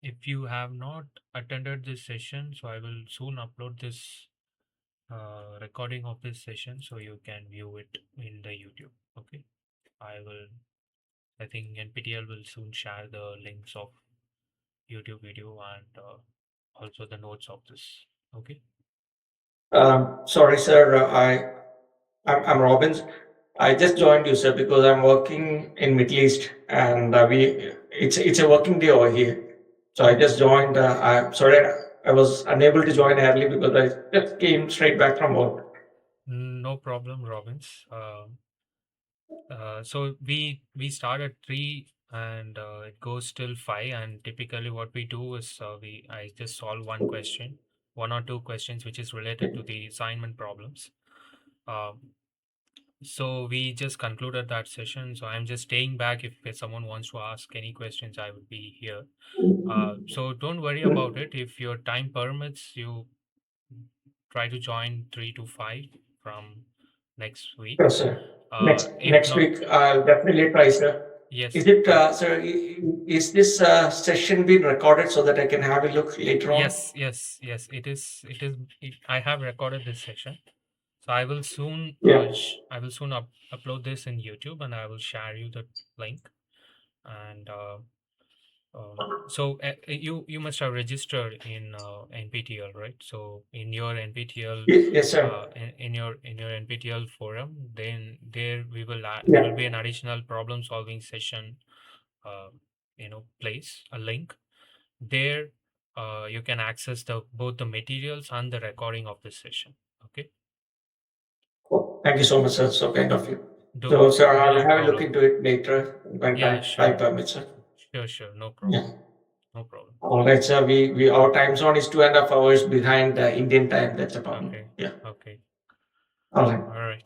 A: If you have not attended this session, so I will soon upload this recording of this session so you can view it in the YouTube. Okay, I think NPTEL will soon share the links of YouTube video and also the notes of this. Okay.
E: Sorry, sir. I'm Robbins. I just joined you, sir, because I'm working in Middle East, and it's a working day over here. So I just joined. I'm sorry, I was unable to join early because I just came straight back from work.
A: No problem, Robbins. So we start at 3 and it goes till 5. And typically, what we do is I just solve one or two questions, which is related to the assignment problems. Um, so we just concluded that session. So I'm just staying back. If someone wants to ask any questions, I will be here. So don't worry about it. If your time permits, you try to join 3 to 5 from next week.
E: Yes, sir.
A: If
E: Next
A: not,
E: week, I'll definitely try, sir.
A: yes,
E: Is it, sir? Is this session being recorded so that I can have a look later on?
A: yes. I have recorded this session, so I will soon
E: Yeah.
A: upload this in YouTube, and I will share you the link. And you must have registered in NPTEL, right? So in your NPTEL,
E: Yes, sir.
A: in your NPTEL forum, then there will
E: Yeah.
A: be an additional problem solving session, uh, place a link there. You can access both the materials and the recording of this session. Okay.
E: Oh, thank you so much, sir. So kind of you.
A: Do
E: So, sir, I'll
A: No
E: have a look
A: problem.
E: into it later when
A: Yeah,
E: time permits, sir.
A: sure, no
E: Yeah.
A: problem, no problem.
E: All right, sir. We our time zone is 2.5 hours behind Indian time. That's a problem.
A: Okay,
E: Yeah.
A: okay,
E: All right.
A: all right.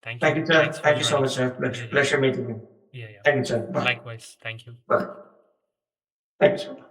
A: Thank
E: Thank
A: you.
E: you, sir.
A: Thanks for
E: Thank you so
A: joining.
E: much, sir.
A: Yeah,
E: Pleasure meeting you.
A: yeah.
E: Thank you, sir. Bye.
A: Likewise. Thank you.
E: Bye. Thank you, sir.